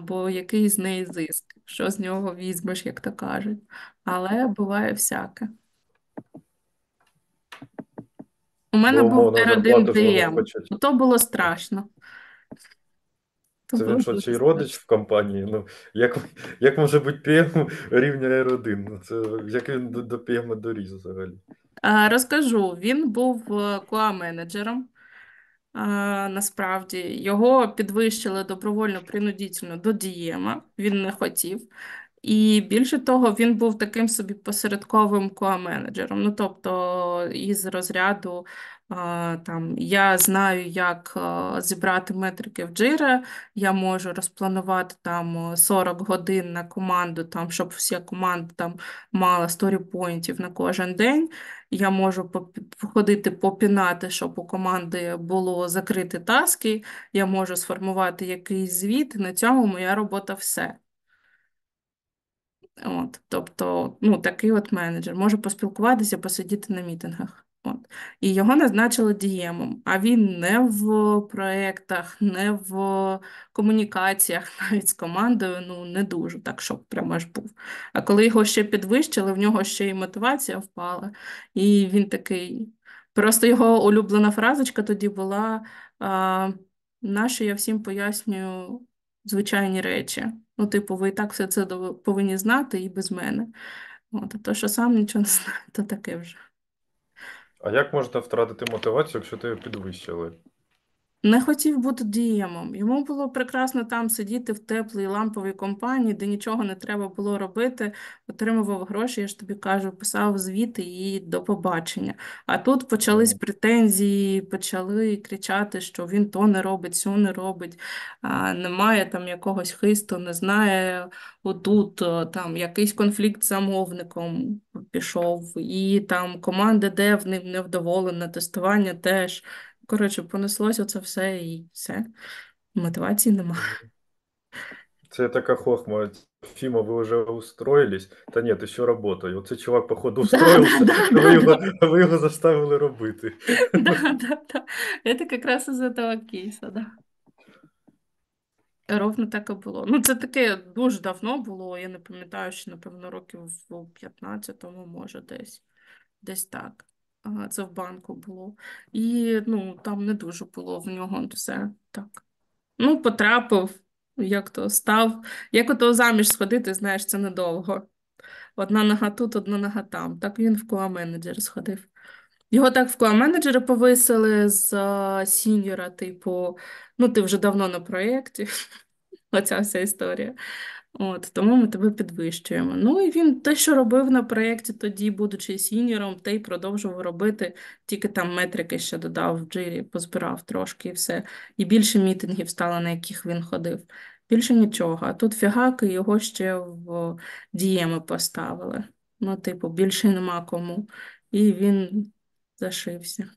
Speaker 1: бо який з неї зиск, що з нього візьмеш, як то кажуть. Але буває всяке. У мене
Speaker 4: Бо
Speaker 1: був
Speaker 4: умовно
Speaker 1: R1
Speaker 4: зарплату ж вони
Speaker 1: DM,
Speaker 4: хочуть.
Speaker 1: то було страшно. То
Speaker 4: Це він
Speaker 1: було
Speaker 4: що,
Speaker 1: дуже
Speaker 4: чий родич
Speaker 1: страшно.
Speaker 4: в компанії? Ну, як, як може бути PM рівня R1? Ну, це як він до PM доріс взагалі?
Speaker 1: Розкажу, він був QA-менеджером. Насправді його підвищили добровольно-принудительно до дієма, він не хотів. І більше того, він був таким собі посередковим QA-менеджером. Ну, тобто, із розряду там я знаю, як зібрати метрики в Jira, я можу розпланувати там 40 годин на команду, там, щоб вся команда там мала сторіпоінтів на кожен день. Я можу ходити попінати, щоб у команди було закрити таски, я можу сформувати якийсь звіт, і на цьому моя робота все. От, тобто, ну, такий от менеджер може поспілкуватися, посидіти на мітингах. От. І його назначили діємом, а він не в проєктах, не в комунікаціях, навіть з командою, ну, не дуже так, щоб прямо аж був. А коли його ще підвищили, в нього ще й мотивація впала, і він такий. Просто його улюблена фразочка тоді була: нащо я всім пояснюю звичайні речі. Ну, типу, ви і так все це повинні знати і без мене. От, а то, що сам нічого не знаю, то таке вже.
Speaker 4: А як можна втратити мотивацію, якщо тебе підвищили?
Speaker 1: Не хотів бути діємом. Йому було прекрасно там сидіти в теплій ламповій компанії, де нічого не треба було робити, отримував гроші, я ж тобі кажу, писав звіти і до побачення. А тут почались
Speaker 4: Угу.
Speaker 1: претензії, почали кричати, що він то не робить, сьо не робить, немає там якогось хисту, не знає, отут там якийсь конфлікт з замовником пішов, і там команда дев ним невдоволена, тестування теж. Коротше, понеслось оце все і все. Мотивації нема.
Speaker 4: Це така хохма. Фіма, ви вже устроїлись? Та ні, ще работаю. Оцей чувак, походу,
Speaker 1: Да, да,
Speaker 4: устроївся,
Speaker 1: да,
Speaker 4: а
Speaker 1: да, да.
Speaker 4: ви його заставили робити.
Speaker 1: Да, да, да. Это как раз из этого кейса, да. Ровно так і було. Ну, це таке дуже давно було, я не пам'ятаю, що, напевно, років в 15-му, може, десь. Десь так. Це в банку було. І, ну, там не дуже було в нього все так. Ну, потрапив, як то став. Як ото заміж сходити, знаєш, це недовго. Одна нога тут, одна нога там. Так він в QA-менеджер сходив. Його так в QA-менеджери повисили з сіньора, типу, ну ти вже давно на проєкті, оця вся історія. От, тому ми тебе підвищуємо. Ну і він те, що робив на проєкті тоді, будучи сіньором, те й продовжував робити, тільки там метрики ще додав в джирі, позбирав трошки і все. І більше мітингів стало, на яких він ходив. Більше нічого. А тут фігаки його ще в дієми поставили. Ну, типу, більше нема кому. І він зашився.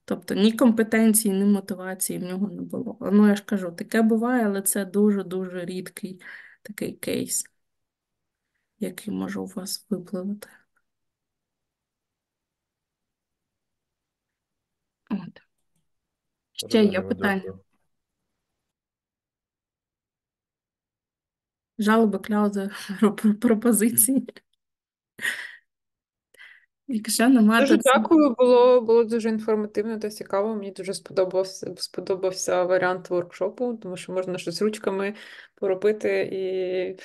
Speaker 1: Тобто ні компетенції, ні мотивації в нього не було. Ну, я ж кажу, таке буває, але це дуже-дуже рідкий такий кейс, який може у вас випливати. От. Ще є
Speaker 4: Зрозуміло,
Speaker 1: питання.
Speaker 4: дякую.
Speaker 1: Жалоби, кляузи, пропозиції. Якщо немає, то
Speaker 3: Дуже
Speaker 1: це...
Speaker 3: дякую, було дуже інформативно та цікаво. Мені дуже сподобався варіант воркшопу, тому що можна щось ручками поробити і,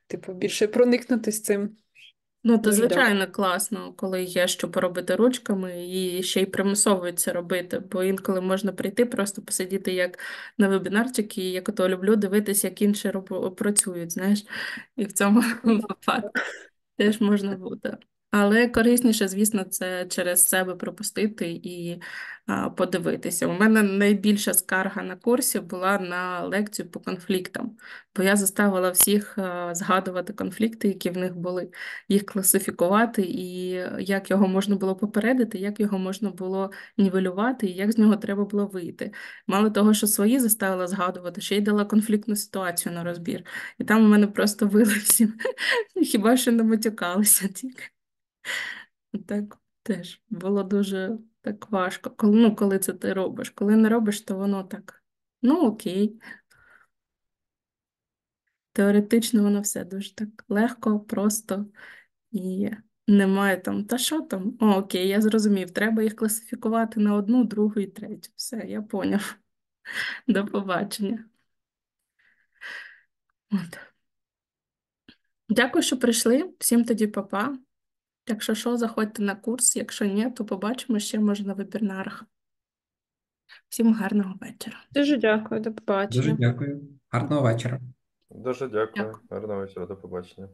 Speaker 3: типу, більше проникнути з цим.
Speaker 1: Ну, то
Speaker 3: Дуже дякую.
Speaker 1: звичайно класно, коли є що поробити ручками і ще й примусовують це робити, бо інколи можна прийти, просто посидіти як на вебінарчик, і як ото люблю дивитися, як інші працюють, знаєш, і в цьому випадку теж можна бути. Але корисніше, звісно, це через себе пропустити і подивитися. У мене найбільша скарга на курсі була на лекцію по конфліктам, бо я заставила всіх згадувати конфлікти, які в них були, їх класифікувати, і як його можна було попередити, як його можна було нівелювати, і як з нього треба було вийти. Мало того, що свої заставила згадувати, ще й дала конфліктну ситуацію на розбір. І там у мене просто вили всім. Хіба що не матюкалися тільки. Так теж було дуже так важко. Коли це ти робиш. Коли не робиш, то воно так. Ну, окей. Теоретично воно все дуже так легко, просто і немає там, та що там? О, окей, я зрозумів. Треба їх класифікувати на одну, другу і третю. Все, я поняв. До побачення. От. Дякую, що прийшли. Всім тоді па-па. Якщо що, заходьте на курс. Якщо ні, то побачимо ще може на вебінарах. Всім гарного вечора.
Speaker 3: Дуже дякую, до
Speaker 5: Дуже
Speaker 3: побачення.
Speaker 5: дякую. Гарного вечора.
Speaker 4: Дуже дякую.
Speaker 1: Дякую.
Speaker 4: Гарного вечора, до побачення.